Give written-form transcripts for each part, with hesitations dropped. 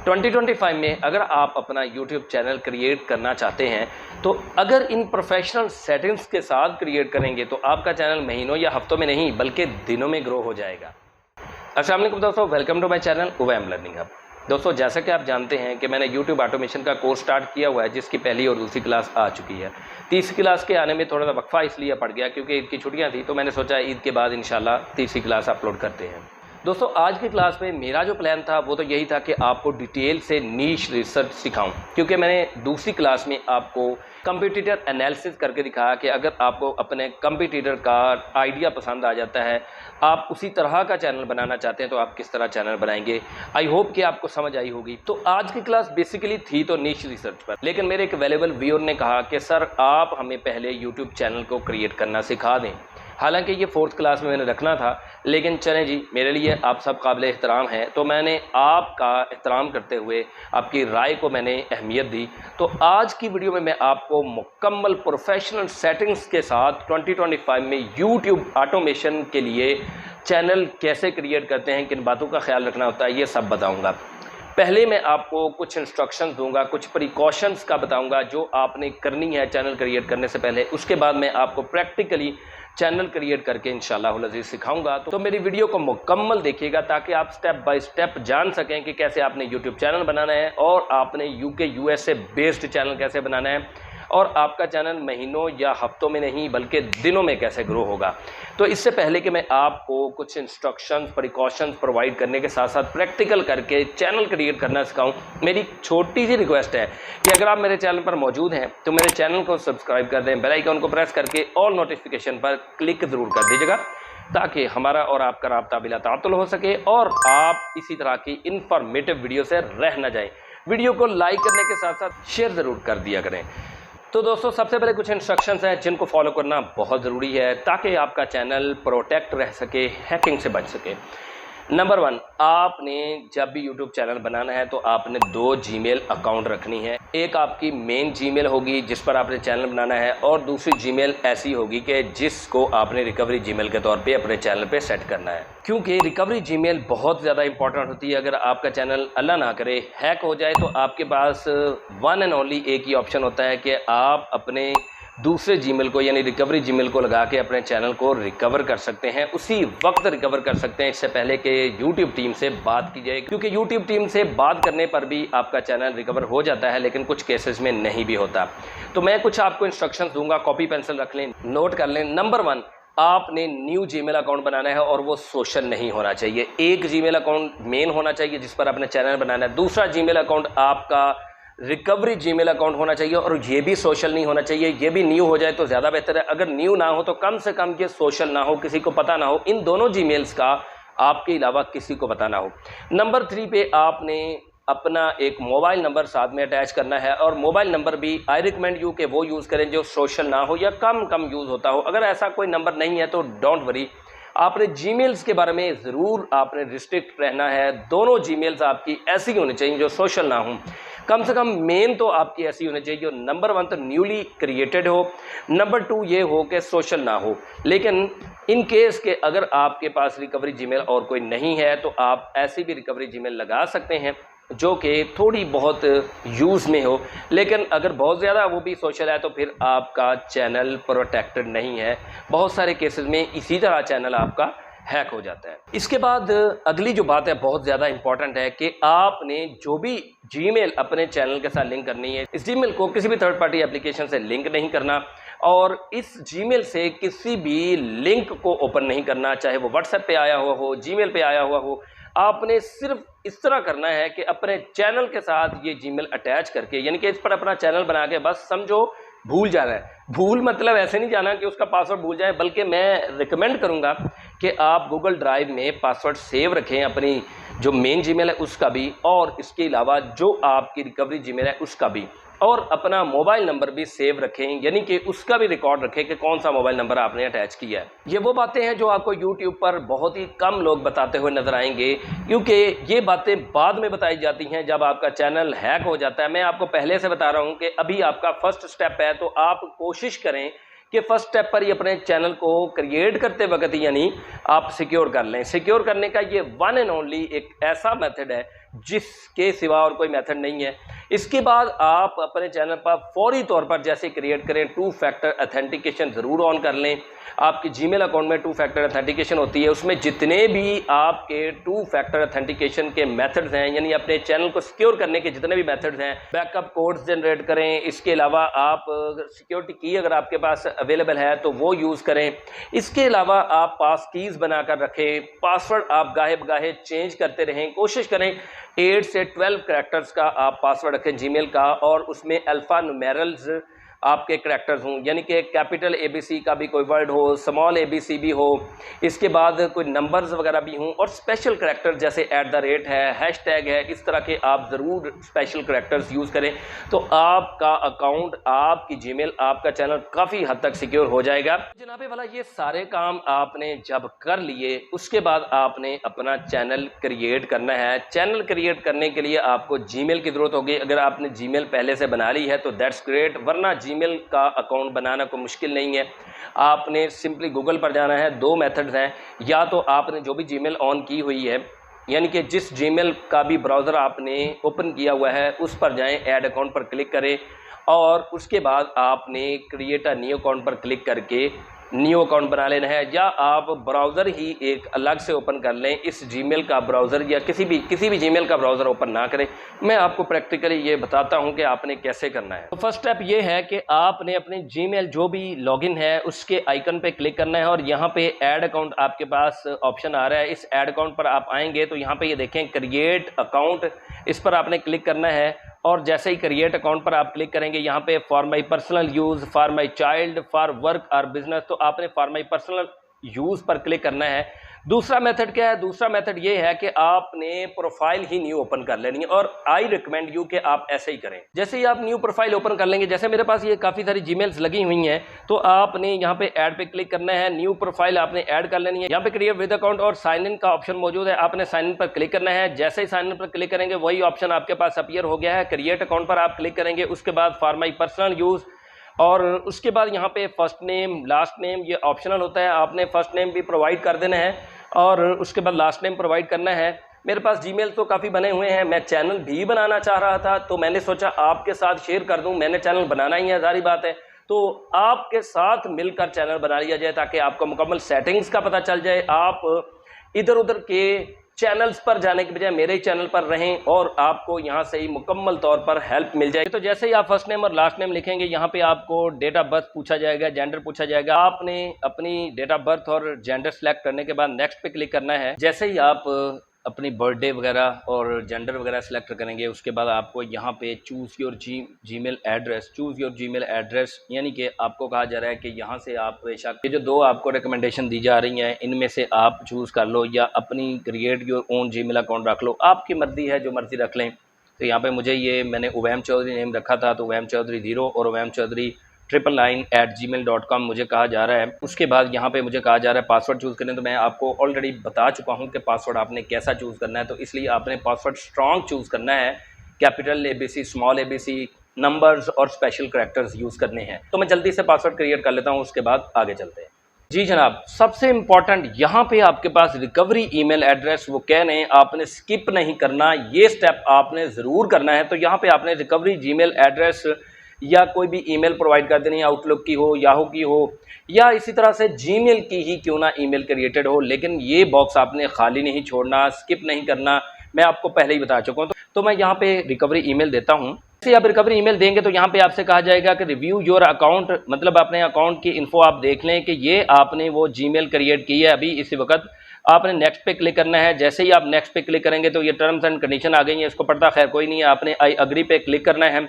2025 में अगर आप अपना YouTube चैनल क्रिएट करना चाहते हैं तो अगर इन प्रोफेशनल सेटिंग्स के साथ क्रिएट करेंगे तो आपका चैनल महीनों या हफ्तों में नहीं बल्कि दिनों में ग्रो हो जाएगा। अस्सलाम वालेकुम दोस्तों, welcome to my channel Uwaim learning hub. दोस्तों, जैसा कि आप जानते हैं कि मैंने YouTube ऑटोमेशन का कोर्स स्टार्ट किया हुआ है, जिसकी पहली और दूसरी क्लास आ चुकी है। तीसरी क्लास के आने में थोड़ा सा वक्फा इसलिए पड़ गया क्योंकि ईद की छुट्टियां थी, तो मैंने सोचा ईद के बाद इंशाल्लाह तीसरी क्लास अपलोड करते हैं। दोस्तों, आज की क्लास में मेरा जो प्लान था वो तो यही था कि आपको डिटेल से नीश रिसर्च सिखाऊं, क्योंकि मैंने दूसरी क्लास में आपको कंपटीटर एनालिसिस करके दिखाया कि अगर आपको अपने कंपटीटर का आइडिया पसंद आ जाता है, आप उसी तरह का चैनल बनाना चाहते हैं तो आप किस तरह चैनल बनाएंगे। आई होप कि आपको समझ आई होगी। तो आज की क्लास बेसिकली थी तो नीश रिसर्च पर, लेकिन मेरे एक अवेलेबल व्यूअर ने कहा कि सर आप हमें पहले यूट्यूब चैनल को क्रिएट करना सिखा दें। हालांकि ये फोर्थ क्लास में मैंने रखना था, लेकिन चलें जी, मेरे लिए आप सब काबिल एहतराम हैं, तो मैंने आपका एहतराम करते हुए आपकी राय को मैंने अहमियत दी। तो आज की वीडियो में मैं आपको मुकम्मल प्रोफेशनल सेटिंग्स के साथ 2025 में यूट्यूब ऑटोमेशन के लिए चैनल कैसे क्रिएट करते हैं, किन बातों का ख्याल रखना होता है, ये सब बताऊँगा। पहले मैं आपको कुछ इंस्ट्रक्शंस दूंगा, कुछ प्रिकॉशंस का बताऊंगा जो आपने करनी है चैनल क्रिएट करने से पहले। उसके बाद मैं आपको प्रैक्टिकली चैनल क्रिएट करके इंशाल्लाह अज़ीज़ सिखाऊंगा। तो मेरी वीडियो को मुकम्मल देखिएगा ताकि आप स्टेप बाय स्टेप जान सकें कि कैसे आपने यूट्यूब चैनल बनाना है और आपने यूके यूएसए बेस्ड चैनल कैसे बनाना है और आपका चैनल महीनों या हफ्तों में नहीं बल्कि दिनों में कैसे ग्रो होगा। तो इससे पहले कि मैं आपको कुछ इंस्ट्रक्शंस प्रिकॉशंस प्रोवाइड करने के साथ साथ प्रैक्टिकल करके चैनल क्रिएट करना सिखाऊं, मेरी छोटी सी रिक्वेस्ट है कि अगर आप मेरे चैनल पर मौजूद हैं तो मेरे चैनल को सब्सक्राइब कर दें, बेल आइकन को प्रेस करके ऑल नोटिफिकेशन पर क्लिक ज़रूर कर दीजिएगा ताकि हमारा और आपका राब्ता बिला तातुल हो सके और आप इसी तरह की इंफॉर्मेटिव वीडियो से रह न जाएँ। वीडियो को लाइक करने के साथ साथ शेयर ज़रूर कर दिया करें। तो दोस्तों, सबसे पहले कुछ इंस्ट्रक्शंस हैं जिनको फॉलो करना बहुत ज़रूरी है ताकि आपका चैनल प्रोटेक्ट रह सके, हैकिंग से बच सके। नंबर 1, आपने जब भी यूट्यूब चैनल बनाना है तो आपने 2 जीमेल अकाउंट रखनी है। एक आपकी मेन जीमेल होगी जिस पर आपने चैनल बनाना है और दूसरी जीमेल ऐसी होगी कि जिसको आपने रिकवरी जीमेल के तौर पे अपने चैनल पे सेट करना है, क्योंकि रिकवरी जीमेल बहुत ज़्यादा इंपॉर्टेंट होती है। अगर आपका चैनल अल्लाह ना करे हैक हो जाए तो आपके पास वन एंड ओनली एक ही ऑप्शन होता है कि आप अपने दूसरे जीमेल को यानी रिकवरी जीमेल को लगा के अपने चैनल को रिकवर कर सकते हैं। उसी वक्त रिकवर कर सकते हैं, इससे पहले कि यूट्यूब टीम से बात की जाए, क्योंकि यूट्यूब टीम से बात करने पर भी आपका चैनल रिकवर हो जाता है, लेकिन कुछ केसेस में नहीं भी होता। तो मैं कुछ आपको इंस्ट्रक्शंस दूंगा, कॉपी पेंसिल रख लें, नोट कर लें। नंबर 1, आपने न्यू जीमेल अकाउंट बनाना है और वो सोशल नहीं होना चाहिए। एक जीमेल अकाउंट मेन होना चाहिए जिस पर आपने चैनल बनाना है, दूसरा जीमेल अकाउंट आपका रिकवरी जीमेल अकाउंट होना चाहिए और ये भी सोशल नहीं होना चाहिए। ये भी न्यू हो जाए तो ज़्यादा बेहतर है। अगर न्यू ना हो तो कम से कम ये सोशल ना हो, किसी को पता ना हो, इन दोनों जीमेल्स का आपके अलावा किसी को पता ना हो। नंबर 3 पे आपने अपना एक मोबाइल नंबर साथ में अटैच करना है और मोबाइल नंबर भी आई रिकमेंड यू के वो यूज़ करें जो सोशल ना हो या कम यूज़ होता हो। अगर ऐसा कोई नंबर नहीं है तो डोंट वरी, आपने जीमेल्स के बारे में ज़रूर आपने रिस्ट्रिक्ट रहना है। दोनों जीमेल्स आपकी ऐसी होनी चाहिए जो सोशल ना हो, कम से कम मेन तो आपकी ऐसी होनी चाहिए जो नंबर 1 तो न्यूली क्रिएटेड हो, नंबर 2 ये हो कि सोशल ना हो। लेकिन इन केस के अगर आपके पास रिकवरी जीमेल और कोई नहीं है तो आप ऐसी भी रिकवरी जीमेल लगा सकते हैं जो कि थोड़ी बहुत यूज़ में हो, लेकिन अगर बहुत ज़्यादा वो भी सोशल है तो फिर आपका चैनल प्रोटेक्टेड नहीं है। बहुत सारे केसेस में इसी तरह चैनल आपका हैक हो जाता है। इसके बाद अगली जो बात है बहुत ज़्यादा इंपॉर्टेंट है कि आपने जो भी जीमेल अपने चैनल के साथ लिंक करनी है, इस जीमेल को किसी भी थर्ड पार्टी एप्लीकेशन से लिंक नहीं करना और इस जीमेल से किसी भी लिंक को ओपन नहीं करना, चाहे वो व्हाट्सएप पे आया हुआ हो, जीमेल पे आया हुआ हो। आपने सिर्फ इस तरह करना है कि अपने चैनल के साथ ये जीमेल अटैच करके, यानी कि इस पर अपना चैनल बना के बस समझो भूल जाना है। भूल मतलब ऐसे नहीं जाना कि उसका पासवर्ड भूल जाए, बल्कि मैं रिकमेंड करूंगा कि आप गूगल ड्राइव में पासवर्ड सेव रखें, अपनी जो मेन जीमेल है उसका भी और इसके अलावा जो आपकी रिकवरी जीमेल है उसका भी, और अपना मोबाइल नंबर भी सेव रखें, यानी कि उसका भी रिकॉर्ड रखें कि कौन सा मोबाइल नंबर आपने अटैच किया है। ये वो बातें हैं जो आपको यूट्यूब पर बहुत ही कम लोग बताते हुए नजर आएंगे, क्योंकि ये बातें बाद में बताई जाती हैं जब आपका चैनल हैक हो जाता है। मैं आपको पहले से बता रहा हूं कि अभी आपका फर्स्ट स्टेप है, तो आप कोशिश करें कि फर्स्ट स्टेप पर ही अपने चैनल को क्रिएट करते वक्त यानी आप सिक्योर कर लें। सिक्योर करने का ये वन एंड ओनली एक ऐसा मेथड है जिसके सिवा और कोई मेथड नहीं है। इसके बाद आप अपने चैनल पर फौरी तौर पर जैसे क्रिएट करें, 2 फैक्टर अथेंटिकेशन ज़रूर ऑन कर लें। आपके जीमेल अकाउंट में 2 फैक्टर अथेंटिकेशन होती है, उसमें जितने भी आपके 2 फैक्टर अथेंटिकेशन के मेथड्स हैं, यानी अपने चैनल को सिक्योर करने के जितने भी मेथड्स हैं, बैकअप कोड्स जनरेट करें। इसके अलावा आप सिक्योरिटी की अगर आपके पास अवेलेबल है तो वो यूज़ करें। इसके अलावा आप पास कीज़ बनाकर रखें, पासवर्ड आप गाहे बगाहे चेंज करते रहें। कोशिश करें 8 से 12 कैरेक्टर्स का आप पासवर्ड रखें जीमेल का, और उसमें अल्फ़ा न्यूमेरल्स आपके करैक्टर्स हों, यानी कि कैपिटल ABC का भी कोई वर्ड हो, स्मॉल ABC भी हो, इसके बाद कोई नंबर्स वगैरह भी हों, और स्पेशल करैक्टर जैसे @ है, हैशटैग है, इस तरह के आप ज़रूर स्पेशल करैक्टर्स यूज़ करें। तो आपका अकाउंट, आपकी जीमेल, आपका चैनल काफ़ी हद तक सिक्योर हो जाएगा। जनाबे वाला ये सारे काम आपने जब कर लिए, उसके बाद आपने अपना चैनल क्रिएट करना है। चैनल क्रिएट करने के लिए आपको जीमेल की ज़रूरत होगी। अगर आपने जीमेल पहले से बना ली है तो दैट्स ग्रेट, वरना जीमेल का अकाउंट बनाना कोई मुश्किल नहीं है। आपने सिंपली गूगल पर जाना है। 2 मेथड्स हैं, या तो आपने जो भी जीमेल ऑन की हुई है, यानी कि जिस जीमेल का भी ब्राउज़र आपने ओपन किया हुआ है उस पर जाएं, ऐड अकाउंट पर क्लिक करें, और उसके बाद आपने क्रिएट अ न्यू अकाउंट पर क्लिक करके न्यू अकाउंट बना लेना है। या आप ब्राउज़र ही एक अलग से ओपन कर लें, इस जीमेल का ब्राउज़र या किसी भी जीमेल का ब्राउज़र ओपन ना करें। मैं आपको प्रैक्टिकली ये बताता हूं कि आपने कैसे करना है। तो फर्स्ट स्टेप ये है कि आपने अपने जीमेल जो भी लॉगिन है उसके आइकन पे क्लिक करना है, और यहाँ पे ऐड अकाउंट आपके पास ऑप्शन आ रहा है। इस ऐड अकाउंट पर आप आएंगे तो यहाँ पे ये देखें क्रिएट अकाउंट, इस पर आपने क्लिक करना है। और जैसे ही क्रिएट अकाउंट पर आप क्लिक करेंगे, यहाँ पे for my personal use, for my child, for work और बिजनेस, तो आपने फॉर माई पर्सनल यूज़ पर क्लिक करना है। दूसरा मेथड क्या है? दूसरा मेथड ये है कि आपने प्रोफाइल ही न्यू ओपन कर लेनी है, और आई रिकमेंड यू कि आप ऐसे ही करें। जैसे ही आप न्यू प्रोफाइल ओपन कर लेंगे, जैसे मेरे पास ये काफ़ी सारी जीमेल्स लगी हुई हैं, तो आपने यहाँ पे ऐड पे क्लिक करना है, न्यू प्रोफाइल आपने ऐड कर लेनी है। यहाँ पे क्रिएट विद अकाउंट और साइन इन का ऑप्शन मौजूद है, आपने साइन इन पर क्लिक करना है। जैसे ही साइन इन पर क्लिक करेंगे वही ऑप्शन आपके पास अपीयर हो गया है। क्रिएट अकाउंट पर आप क्लिक करेंगे, उसके बाद फॉर माई पर्सनल यूज़, और उसके बाद यहाँ पे फर्स्ट नेम लास्ट नेम ये ऑप्शनल होता है, आपने फर्स्ट नेम भी प्रोवाइड कर देना है और उसके बाद लास्ट नेम प्रोवाइड करना है। मेरे पास जीमेल तो काफ़ी बने हुए हैं, मैं चैनल भी बनाना चाह रहा था तो मैंने सोचा आपके साथ शेयर कर दूं। मैंने चैनल बनाना ही है, जारी बात है, तो आपके साथ मिलकर चैनल बना लिया जाए ताकि आपको मुकम्मल सेटिंग्स का पता चल जाए। आप इधर उधर के चैनल्स पर जाने के बजाय मेरे चैनल पर रहें और आपको यहाँ से ही मुकम्मल तौर पर हेल्प मिल जाएगी। तो जैसे ही आप फर्स्ट नेम और लास्ट नेम लिखेंगे, यहाँ पे आपको डेट ऑफ बर्थ पूछा जाएगा, जेंडर पूछा जाएगा। आपने अपनी डेट ऑफ बर्थ और जेंडर सेलेक्ट करने के बाद नेक्स्ट पे क्लिक करना है। जैसे ही आप अपनी बर्थडे वगैरह और जेंडर वगैरह सेलेक्ट करेंगे, उसके बाद आपको यहाँ पे choose your Gmail address, choose your Gmail address, यानी कि आपको कहा जा रहा है कि यहाँ से आप बेशक ये जो 2 आपको रिकमेंडेशन दी जा रही हैं इनमें से आप चूज़ कर लो, या अपनी create your own Gmail account रख लो, आपकी मर्ज़ी है, जो मर्ज़ी रख लें। तो यहाँ पे मुझे ये मैंने उवैम चौधरी नेम रखा था, तो उवैम चौधरी 0 और उवैम चौधरी 999@gmail.com मुझे कहा जा रहा है। उसके बाद यहाँ पे मुझे कहा जा रहा है पासवर्ड चूज़ करें, तो मैं आपको ऑलरेडी बता चुका हूँ कि पासवर्ड आपने कैसा चूज़ करना है, तो इसलिए आपने पासवर्ड स्ट्रॉन्ग चूज़ करना है। Capital ABC, small ABC, numbers और स्पेशल करैक्टर्स यूज़ करने हैं। तो मैं जल्दी से पासवर्ड क्रिएट कर लेता हूँ, उसके बाद आगे चलते हैं। जी जनाब, सबसे इम्पॉर्टेंट यहाँ पे आपके पास रिकवरी ईमेल एड्रेस, वो कह रहे हैं आपने स्किप नहीं करना, ये स्टेप आपने ज़रूर करना है। तो यहाँ पे आपने रिकवरी जीमेल एड्रेस या कोई भी ईमेल प्रोवाइड कर देनी है, आउटलुक की हो, याहू की हो, या इसी तरह से जीमेल की ही क्यों ना ईमेल क्रिएटेड हो, लेकिन ये बॉक्स आपने खाली नहीं छोड़ना, स्किप नहीं करना, मैं आपको पहले ही बता चुका हूँ। तो मैं यहाँ पे रिकवरी ईमेल देता हूँ। जैसे आप रिकवरी ईमेल देंगे तो यहाँ पे आपसे कहा जाएगा कि रिव्यू योर अकाउंट, मतलब अपने अकाउंट की इन्फो आप देख लें कि ये आपने वो जीमेल क्रिएट की है अभी इसी वक्त। आपने नेक्स्ट पे क्लिक करना है। जैसे ही आप नेक्स्ट पे क्लिक करेंगे तो ये टर्म्स एंड कंडीशन आ गई हैं, इसको पढ़ता खैर कोई नहीं है, आपने आई अग्री पे क्लिक करना है।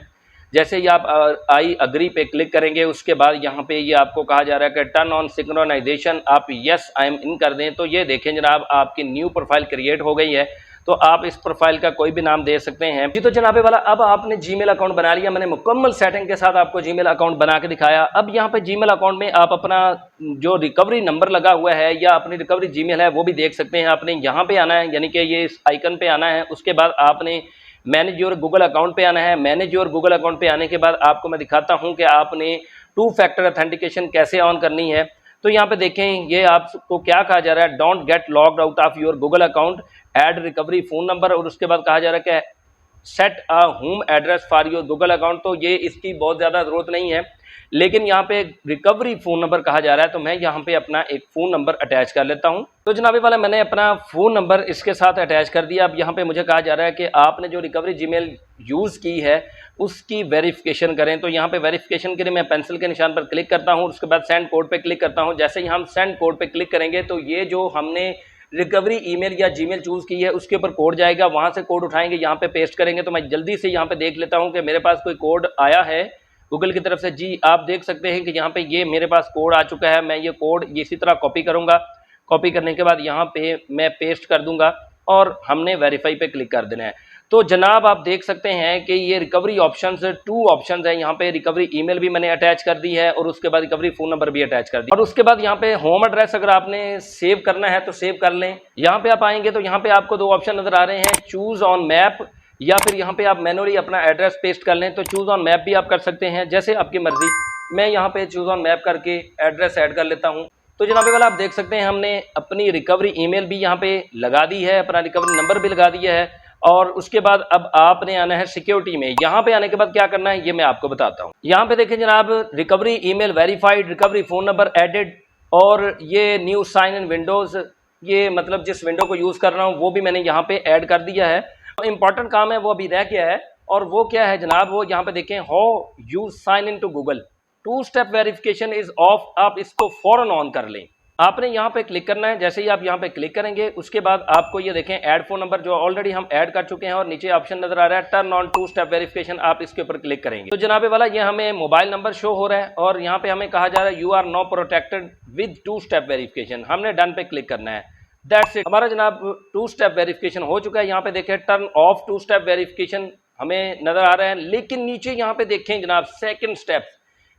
जैसे ही आप आई अग्री पे क्लिक करेंगे, उसके बाद यहाँ पे ये आपको कहा जा रहा है कि टर्न ऑन सिंक्रोनाइजेशन, आप यस आई एम इन कर दें। तो ये देखें जनाब, आपकी न्यू प्रोफाइल क्रिएट हो गई है। तो आप इस प्रोफाइल का कोई भी नाम दे सकते हैं जी। तो जनाबे वाला, अब आपने जीमेल अकाउंट बना लिया, मैंने मुकम्मल सेटिंग के साथ आपको जीमेल अकाउंट बना के दिखाया। अब यहाँ पे जीमेल अकाउंट में आप अपना जो रिकवरी नंबर लगा हुआ है या अपनी रिकवरी जीमेल है वो भी देख सकते हैं। आपने यहाँ पे आना है, यानी कि ये इस आइकन पे आना है। उसके बाद आपने मैनेज योर गूगल अकाउंट पे आना है। मैनेज योर गूगल अकाउंट पे आने के बाद आपको मैं दिखाता हूँ कि आपने 2 फैक्टर अथेंटिकेशन कैसे ऑन करनी है। तो यहाँ पे देखें, ये आपको क्या कहा जा रहा है, don't get logged out of your Google account add recovery phone number और उसके बाद कहा जा रहा है कि set a home address for your Google account. तो ये इसकी बहुत ज़्यादा ज़रूरत नहीं है, लेकिन यहाँ पे रिकवरी फ़ोन नंबर कहा जा रहा है, तो मैं यहाँ पे अपना एक फ़ोन नंबर अटैच कर लेता हूँ। तो जनाबे वाला मैंने अपना फ़ोन नंबर इसके साथ अटैच कर दिया। अब यहाँ पे मुझे कहा जा रहा है कि आपने जो रिकवरी जीमेल यूज़ की है उसकी वेरिफिकेशन करें। तो यहाँ पे वेरिफिकेशन के लिए मैं पेंसिल के निशान पर क्लिक करता हूँ, उसके बाद सेंड कोड पे क्लिक करता हूँ। जैसे ही हम सेंड कोड पे क्लिक करेंगे तो ये जो हमने रिकवरी ईमेल या जीमेल चूज़ की है उसके ऊपर कोड जाएगा, वहाँ से कोड उठाएंगे, यहाँ पे पेस्ट करेंगे। तो मैं जल्दी से यहाँ पे देख लेता हूँ कि मेरे पास कोई कोड आया है गूगल की तरफ से। जी आप देख सकते हैं कि यहाँ पे ये मेरे पास कोड आ चुका है। मैं ये कोड इसी तरह कॉपी करूँगा, कॉपी करने के बाद यहाँ पे मैं पेस्ट कर दूंगा और हमने वेरीफाई पे क्लिक कर देना है। तो जनाब आप देख सकते हैं कि ये रिकवरी ऑप्शंस 2 ऑप्शंस हैं। यहाँ पे रिकवरी ईमेल भी मैंने अटैच कर दी है और उसके बाद रिकवरी फ़ोन नंबर भी अटैच कर दी, और उसके बाद यहाँ पे होम एड्रेस अगर आपने सेव करना है तो सेव कर लें। यहाँ पे आप आएंगे तो यहाँ पे आपको 2 ऑप्शन नज़र आ रहे हैं, चूज़ ऑन मैप या फिर यहाँ पे आप मैनुअली अपना एड्रेस पेस्ट कर लें। तो चूज़ ऑन मैप भी आप कर सकते हैं, जैसे आपकी मर्जी। मैं यहाँ पे चूज़ ऑन मैप करके एड्रेस ऐड कर लेता हूँ। तो जनाबे वाला आप देख सकते हैं हमने अपनी रिकवरी ईमेल भी यहाँ पे लगा दी है, अपना रिकवरी नंबर भी लगा दिया है, और उसके बाद अब आपने आना है सिक्योरिटी में। यहाँ पे आने के बाद क्या करना है ये मैं आपको बताता हूँ। यहाँ पे देखें जनाब, recovery email verified, recovery phone number added, और ये न्यू साइन इन विंडोज़, ये मतलब जिस विंडो को यूज़ कर रहा हूँ वो भी मैंने यहाँ पे ऐड कर दिया है। तो इंपॉर्टेंट काम है वो अभी रह गया है, और वो क्या है जनाब, वो यहाँ पे देखें, how you sign in to Google, 2 step verification is off. आप इसको फौरन ऑन कर लें। आपने यहाँ पे क्लिक करना है। जैसे ही आप यहाँ पे क्लिक करेंगे उसके बाद आपको ये देखें ऐड फोन नंबर, जो ऑलरेडी हम ऐड कर चुके हैं, और नीचे ऑप्शन नजर आ रहा है टर्न ऑन 2 स्टेप वेरिफिकेशन। आप इसके ऊपर क्लिक करेंगे तो जनाबे वाला ये हमें मोबाइल नंबर शो हो रहा है, और यहाँ पे हमें कहा जा रहा है you are now protected with 2 step verification. हमने डन पे क्लिक करना है। दैट्स इट, हमारा जनाब 2 स्टेप वेरिफिकेशन हो चुका है। यहाँ पे देखें टर्न ऑफ 2 स्टेप वेरिफिकेशन हमें नजर आ रहा है, लेकिन नीचे यहाँ पे देखें जनाब सेकंड स्टेप,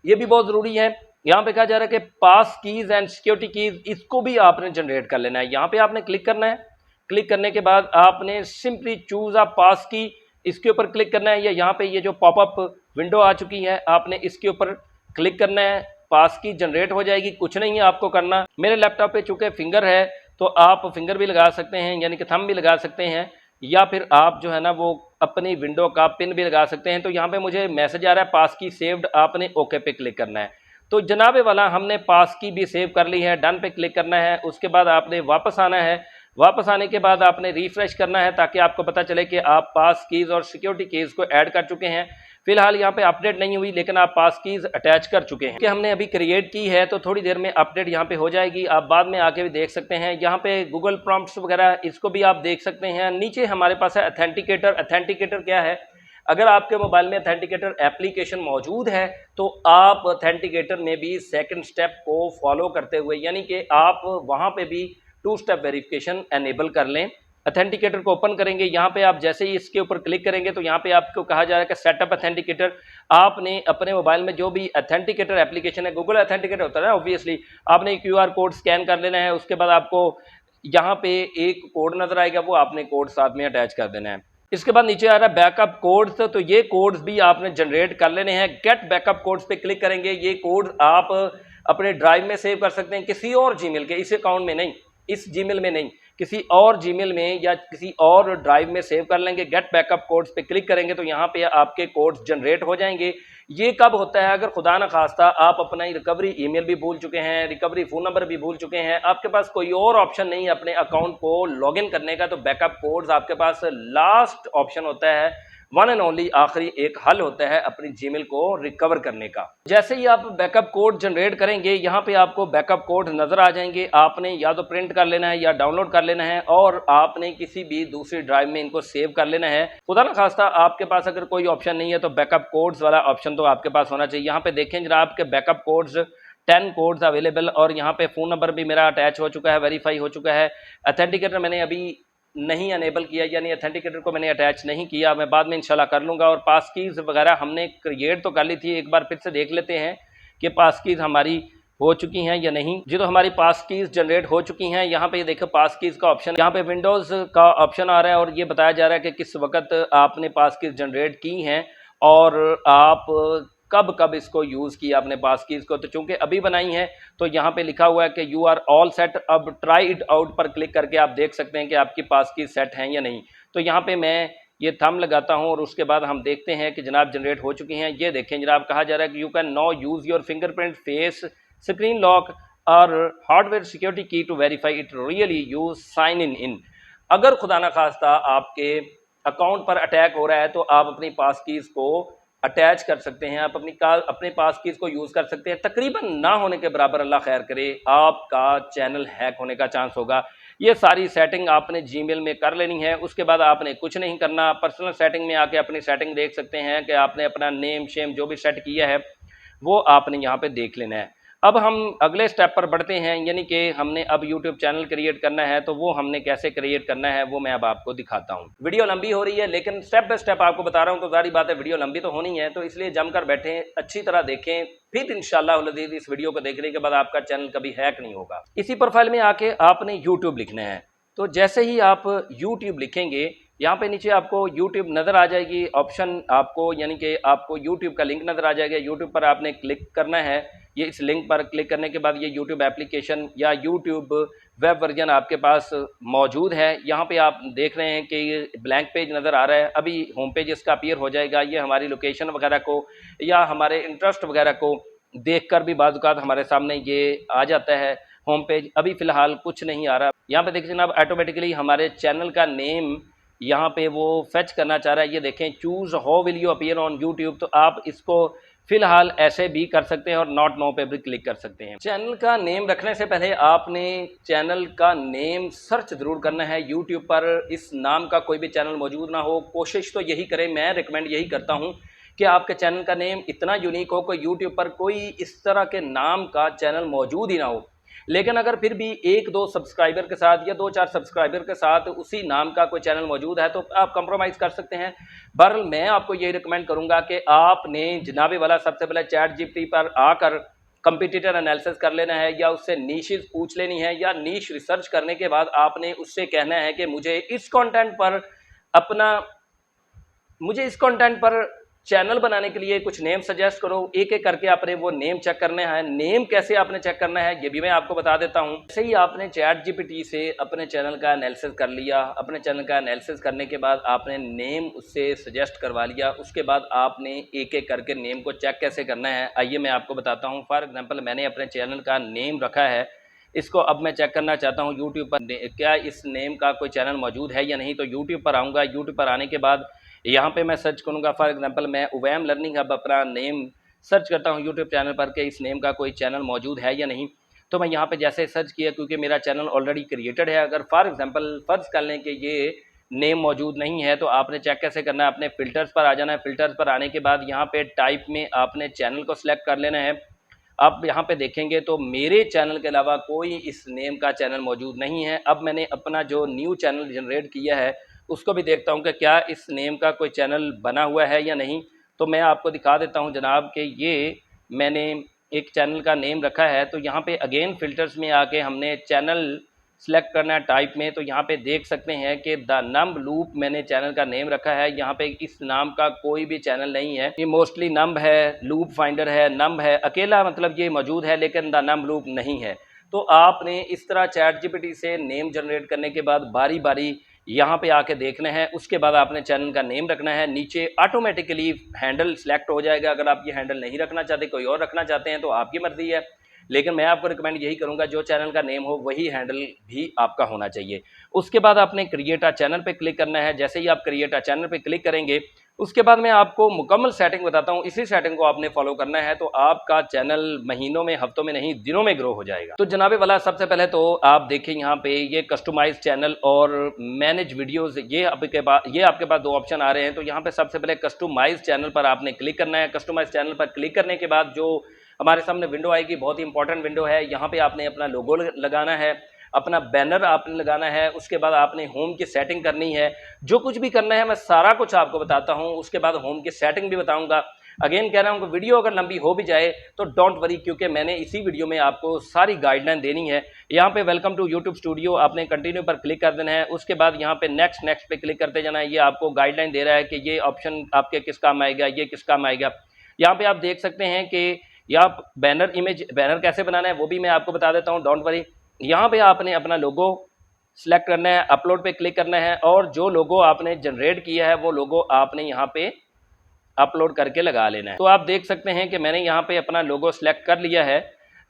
ये भी बहुत जरूरी है। यहाँ पे कहा जा रहा है कि पास कीज एंड सिक्योरिटी कीज, इसको भी आपने जनरेट कर लेना है। यहाँ पे आपने क्लिक करना है। क्लिक करने के बाद आपने सिंपली चूज अ पास की, इसके ऊपर क्लिक करना है। या यहाँ पे ये जो पॉपअप विंडो आ चुकी है, आपने इसके ऊपर क्लिक करना है, पास की जनरेट हो जाएगी। कुछ नहीं है आपको करना। मेरे लैपटॉप पे चूंकि फिंगर है तो आप फिंगर भी लगा सकते हैं, यानी कि थंब भी लगा सकते हैं, या फिर आप जो है ना वो अपनी विंडो का पिन भी लगा सकते हैं। तो यहाँ पे मुझे मैसेज आ रहा है पास की सेव्ड, आपने ओके पे क्लिक करना है। तो जनाबे वाला हमने पास की भी सेव कर ली है, डन पे क्लिक करना है। उसके बाद आपने वापस आना है। वापस आने के बाद आपने रिफ्रेश करना है ताकि आपको पता चले कि आप पास कीज़ और सिक्योरिटी कीज़ को ऐड कर चुके हैं। फिलहाल यहाँ पे अपडेट नहीं हुई, लेकिन आप पास कीज़ अटैच कर चुके हैं कि हमने अभी क्रिएट की है, तो थोड़ी देर में अपडेट यहाँ पे हो जाएगी। आप बाद में आके भी देख सकते हैं। यहाँ पे गूगल प्रॉम्प्ट्स वगैरह इसको भी आप देख सकते हैं। नीचे हमारे पास है अथेंटिकेटर। अथेंटिकेटर क्या है? अगर आपके मोबाइल में अथेंटिकेटर एप्लीकेशन मौजूद है तो आप अथेंटिकेटर में भी सेकंड स्टेप को फॉलो करते हुए, यानी कि आप वहां पे भी 2 स्टेप वेरिफिकेशन एनेबल कर लें। अथेंटिकेटर को ओपन करेंगे। यहाँ पे आप जैसे ही इसके ऊपर क्लिक करेंगे तो यहाँ पे आपको कहा जा रहा है कि सेटअप अथेंटिकेटर। आपने अपने मोबाइल में जो भी अथेंटिकेटर एप्लीकेशन है, गूगल अथेंटिकेटर होता है ना ऑब्वियसली, आपने QR कोड स्कैन कर लेना है। उसके बाद आपको यहाँ पे एक कोड नजर आएगा, वो आपने कोड साथ में अटैच कर देना है। इसके बाद नीचे आ रहा है बैकअप कोड्स, तो ये कोड्स भी आपने जनरेट कर लेने हैं। गेट बैकअप कोड्स पे क्लिक करेंगे। ये कोड आप अपने ड्राइव में सेव कर सकते हैं, किसी और जीमेल के, इस अकाउंट में नहीं, इस जीमेल में नहीं, किसी और जीमेल में या किसी और ड्राइव में सेव कर लेंगे। गेट बैकअप कोड्स पे क्लिक करेंगे तो यहाँ पे आपके कोड्स जनरेट हो जाएंगे। ये कब होता है? अगर खुदा न खास्ता आप अपना रिकवरी ईमेल भी भूल चुके हैं, रिकवरी फ़ोन नंबर भी भूल चुके हैं, आपके पास कोई और ऑप्शन नहीं है अपने अकाउंट को लॉगिन करने का, तो बैकअप कोड्स आपके पास लास्ट ऑप्शन होता है, वन एंड ओनली आखिरी एक हल होता है अपनी जीमेल को रिकवर करने का। जैसे ही आप बैकअप कोड जनरेट करेंगे, यहाँ पे आपको बैकअप कोड नजर आ जाएंगे। आपने या तो प्रिंट कर लेना है या डाउनलोड कर लेना है, और आपने किसी भी दूसरी ड्राइव में इनको सेव कर लेना है। खुदा न खास्ता आपके पास अगर कोई ऑप्शन नहीं है तो बैकअप कोड्स वाला ऑप्शन तो आपके पास होना चाहिए। यहाँ पे देखें जरा, आपके बैकअप कोड्स 10 कोड्स अवेलेबल, और यहाँ पे फ़ोन नंबर भी मेरा अटैच हो चुका है, वेरीफाई हो चुका है। अथेंटिकेटर मैंने अभी नहीं अनेबल किया, यानी अथेंटिकेटर को मैंने अटैच नहीं किया, मैं बाद में इंशाल्लाह कर लूँगा। और पास कीज़ वगैरह हमने क्रिएट तो कर ली थी, एक बार फिर से देख लेते हैं कि पास कीज़ हमारी हो चुकी हैं या नहीं। जी, तो हमारी पास कीज़ जनरेट हो चुकी हैं। यहाँ पे देखो पास कीज़ का ऑप्शन, यहाँ पे विंडोज़ का ऑप्शन आ रहा है, और ये बताया जा रहा है कि किस वक्त आपने पास कीज़ जनरेट की हैं और आप कब कब इसको यूज़ किया आपने पास कीज़ को। तो चूंकि अभी बनाई है तो यहाँ पे लिखा हुआ है कि यू आर ऑल सेट। अब ट्राई इट आउट पर क्लिक करके आप देख सकते हैं कि आपकी पास कीज़ सेट हैं या नहीं। तो यहाँ पे मैं ये थंब लगाता हूँ और उसके बाद हम देखते हैं कि जनाब जनरेट हो चुकी हैं। ये देखें जनाब, कहा जा रहा है कि you can now use your fingerprint, face, screen lock और hardware security key to verify it really you sign in. अगर खुदा ना खास्ता आपके अकाउंट पर अटैक हो रहा है तो आप अपनी पास कीज़ को अटैच कर सकते हैं, आप अपने पास कीज़ को यूज़ कर सकते हैं। तकरीबन ना होने के बराबर, अल्लाह खैर करे, आपका चैनल हैक होने का चांस होगा। ये सारी सेटिंग आपने जीमेल में कर लेनी है। उसके बाद आपने कुछ नहीं करना, पर्सनल सेटिंग में आके अपनी सेटिंग देख सकते हैं कि आपने अपना नेम शेम जो भी सेट किया है वो आपने यहाँ पे देख लेना है। अब हम अगले स्टेप पर बढ़ते हैं, यानी कि हमने अब YouTube चैनल क्रिएट करना है। तो वो हमने कैसे क्रिएट करना है वो मैं अब आपको दिखाता हूँ। वीडियो लंबी हो रही है लेकिन स्टेप बाय स्टेप आपको बता रहा हूँ, तो सारी बात है वीडियो लंबी तो होनी है, तो इसलिए जमकर बैठें, अच्छी तरह देखें, फिर इंशाल्लाह इस वीडियो को देखने के बाद आपका चैनल कभी हैक नहीं होगा। इसी प्रोफाइल में आके आपने YouTube लिखना है। तो जैसे ही आप YouTube लिखेंगे, यहाँ पे नीचे आपको YouTube नज़र आ जाएगी ऑप्शन, आपको यानी कि आपको YouTube का लिंक नज़र आ जाएगा। YouTube पर आपने क्लिक करना है। ये इस लिंक पर क्लिक करने के बाद ये YouTube एप्लीकेशन या YouTube वेब वर्जन आपके पास मौजूद है। यहाँ पे आप देख रहे हैं कि ये ब्लैंक पेज नज़र आ रहा है। अभी होम पेज इसका अपीयर हो जाएगा। ये हमारी लोकेशन वगैरह को या हमारे इंटरेस्ट वगैरह को देख कर भी बाज़ औक़ात हमारे सामने ये आ जाता है होम पेज। अभी फ़िलहाल कुछ नहीं आ रहा। यहाँ पे देखिए जनाब, ऑटोमेटिकली हमारे चैनल का नेम यहाँ पे वो फेच करना चाह रहा है। ये देखें, choose how will you appear on YouTube. तो आप इसको फ़िलहाल ऐसे भी कर सकते हैं और नॉट नो पे भी क्लिक कर सकते हैं। चैनल का नेम रखने से पहले आपने चैनल का नेम सर्च ज़रूर करना है। यूट्यूब पर इस नाम का कोई भी चैनल मौजूद ना हो, कोशिश तो यही करें, मैं रिकमेंड यही करता हूँ कि आपके चैनल का नेम इतना यूनिक हो कि यूट्यूब पर कोई इस तरह के नाम का चैनल मौजूद ही ना हो। लेकिन अगर फिर भी 1-2 सब्सक्राइबर के साथ या 2-4 सब्सक्राइबर के साथ उसी नाम का कोई चैनल मौजूद है तो आप कंप्रोमाइज़ कर सकते हैं। बहरहाल मैं आपको यही रिकमेंड करूंगा कि आपने जनाबे वाला सबसे पहले चैट जीपीटी पर आकर कंपटीटर एनालिसिस कर लेना है या उससे नीशेस पूछ लेनी है, या नीश रिसर्च करने के बाद आपने उससे कहना है कि मुझे इस कंटेंट पर चैनल बनाने के लिए कुछ नेम सजेस्ट करो। एक एक करके आपने वो नेम चेक करने हैं। नेम कैसे आपने चेक करना है ये भी मैं आपको बता देता हूँ। जैसे ही आपने चैट जीपीटी से अपने चैनल का एनालिसिस कर लिया, अपने चैनल का एनालिसिस करने के बाद आपने नेम उससे सजेस्ट करवा लिया, उसके बाद आपने एक एक करके नेम को चेक कैसे करना है आइए मैं आपको बताता हूँ। फॉर एग्जाम्पल, मैंने अपने चैनल का नेम रखा है, इसको अब मैं चेक करना चाहता हूँ यूट्यूब पर क्या इस नेम का कोई चैनल मौजूद है या नहीं। तो यूट्यूब पर आऊँगा। यूट्यूब पर आने के बाद यहाँ पे मैं सर्च करूँगा। फॉर एग्जांपल, मैं उवैम लर्निंग हब अपना नेम सर्च करता हूँ यूट्यूब चैनल पर कि इस नेम का कोई चैनल मौजूद है या नहीं। तो मैं यहाँ पे जैसे सर्च किया, क्योंकि मेरा चैनल ऑलरेडी क्रिएटेड है, अगर फॉर एग्जांपल फ़र्ज़ कर लें कि ये नेम मौजूद नहीं है तो आपने चेक कैसे करना है, अपने फ़िल्टर्स पर आ जाना है। फ़िल्टर्स पर आने के बाद यहाँ पे टाइप में आपने चैनल को सिलेक्ट कर लेना है। आप यहाँ पे देखेंगे तो मेरे चैनल के अलावा कोई इस नेम का चैनल मौजूद नहीं है। अब मैंने अपना जो न्यू चैनल जनरेट किया है उसको भी देखता हूँ कि क्या इस नेम का कोई चैनल बना हुआ है या नहीं। तो मैं आपको दिखा देता हूँ जनाब कि ये मैंने एक चैनल का नेम रखा है। तो यहाँ पे अगेन फ़िल्टर्स में आके हमने चैनल सेलेक्ट करना है टाइप में। तो यहाँ पे देख सकते हैं कि द नंब लूप मैंने चैनल का नेम रखा है। यहाँ पे इस नाम का कोई भी चैनल नहीं है। ये मोस्टली नंब है, लूप फाइंडर है, नंब है, अकेला मतलब ये मौजूद है लेकिन द नंब लूप नहीं है। तो आपने इस तरह चैट जीपीटी से नेम जनरेट करने के बाद बारी बारी यहाँ पे आके देखना है। उसके बाद आपने चैनल का नेम रखना है। नीचे ऑटोमेटिकली हैंडल सेलेक्ट हो जाएगा। अगर आप ये हैंडल नहीं रखना चाहते, कोई और रखना चाहते हैं तो आपकी मर्जी है, लेकिन मैं आपको रिकमेंड यही करूंगा जो चैनल का नेम हो वही हैंडल भी आपका होना चाहिए। उसके बाद आपने क्रिएट अ चैनल पे क्लिक करना है। जैसे ही आप क्रिएट अ चैनल पे क्लिक करेंगे उसके बाद मैं आपको मुकम्मल सेटिंग बताता हूँ। इसी सेटिंग को आपने फॉलो करना है तो आपका चैनल महीनों में, हफ्तों में नहीं, दिनों में ग्रो हो जाएगा। तो जनाबे वाला सबसे पहले तो आप देखें यहाँ पे ये कस्टमाइज चैनल और मैनेज वीडियोस, ये आपके पास 2 ऑप्शन आ रहे हैं। तो यहाँ पे सबसे पहले कस्टमाइज चैनल पर आपने क्लिक करना है। कस्टमाइज चैनल पर क्लिक करने के बाद जो हमारे सामने विंडो आएगी, बहुत ही इंपॉर्टेंट विंडो है। यहाँ पे आपने अपना लोगो लगाना है, अपना बैनर आपने लगाना है। उसके बाद आपने होम की सेटिंग करनी है। जो कुछ भी करना है मैं सारा कुछ आपको बताता हूँ। उसके बाद होम की सेटिंग भी बताऊँगा। अगेन कह रहा हूँ कि वीडियो अगर लंबी हो भी जाए तो डोंट वरी, क्योंकि मैंने इसी वीडियो में आपको सारी गाइडलाइन देनी है। यहाँ पे वेलकम टू यूट्यूब स्टूडियो आपने कंटिन्यू पर क्लिक कर देना है। उसके बाद यहाँ पे नेक्स्ट पे क्लिक करते जाना है। ये आपको गाइडलाइन दे रहा है कि ये ऑप्शन आपके किस काम आएगा, ये किस काम आएगा। यहाँ पे आप देख सकते हैं कि यहाँ बैनर इमेज, बैनर कैसे बनाना है वो भी मैं आपको बता देता हूँ, डोंट वरी। यहाँ पे आपने अपना लोगो सेलेक्ट करना है, अपलोड पे क्लिक करना है, और जो लोगो आपने जनरेट किया है वो लोगो आपने यहाँ पे अपलोड करके लगा लेना है। तो आप देख सकते हैं कि मैंने यहाँ पे अपना लोगो सेलेक्ट कर लिया है।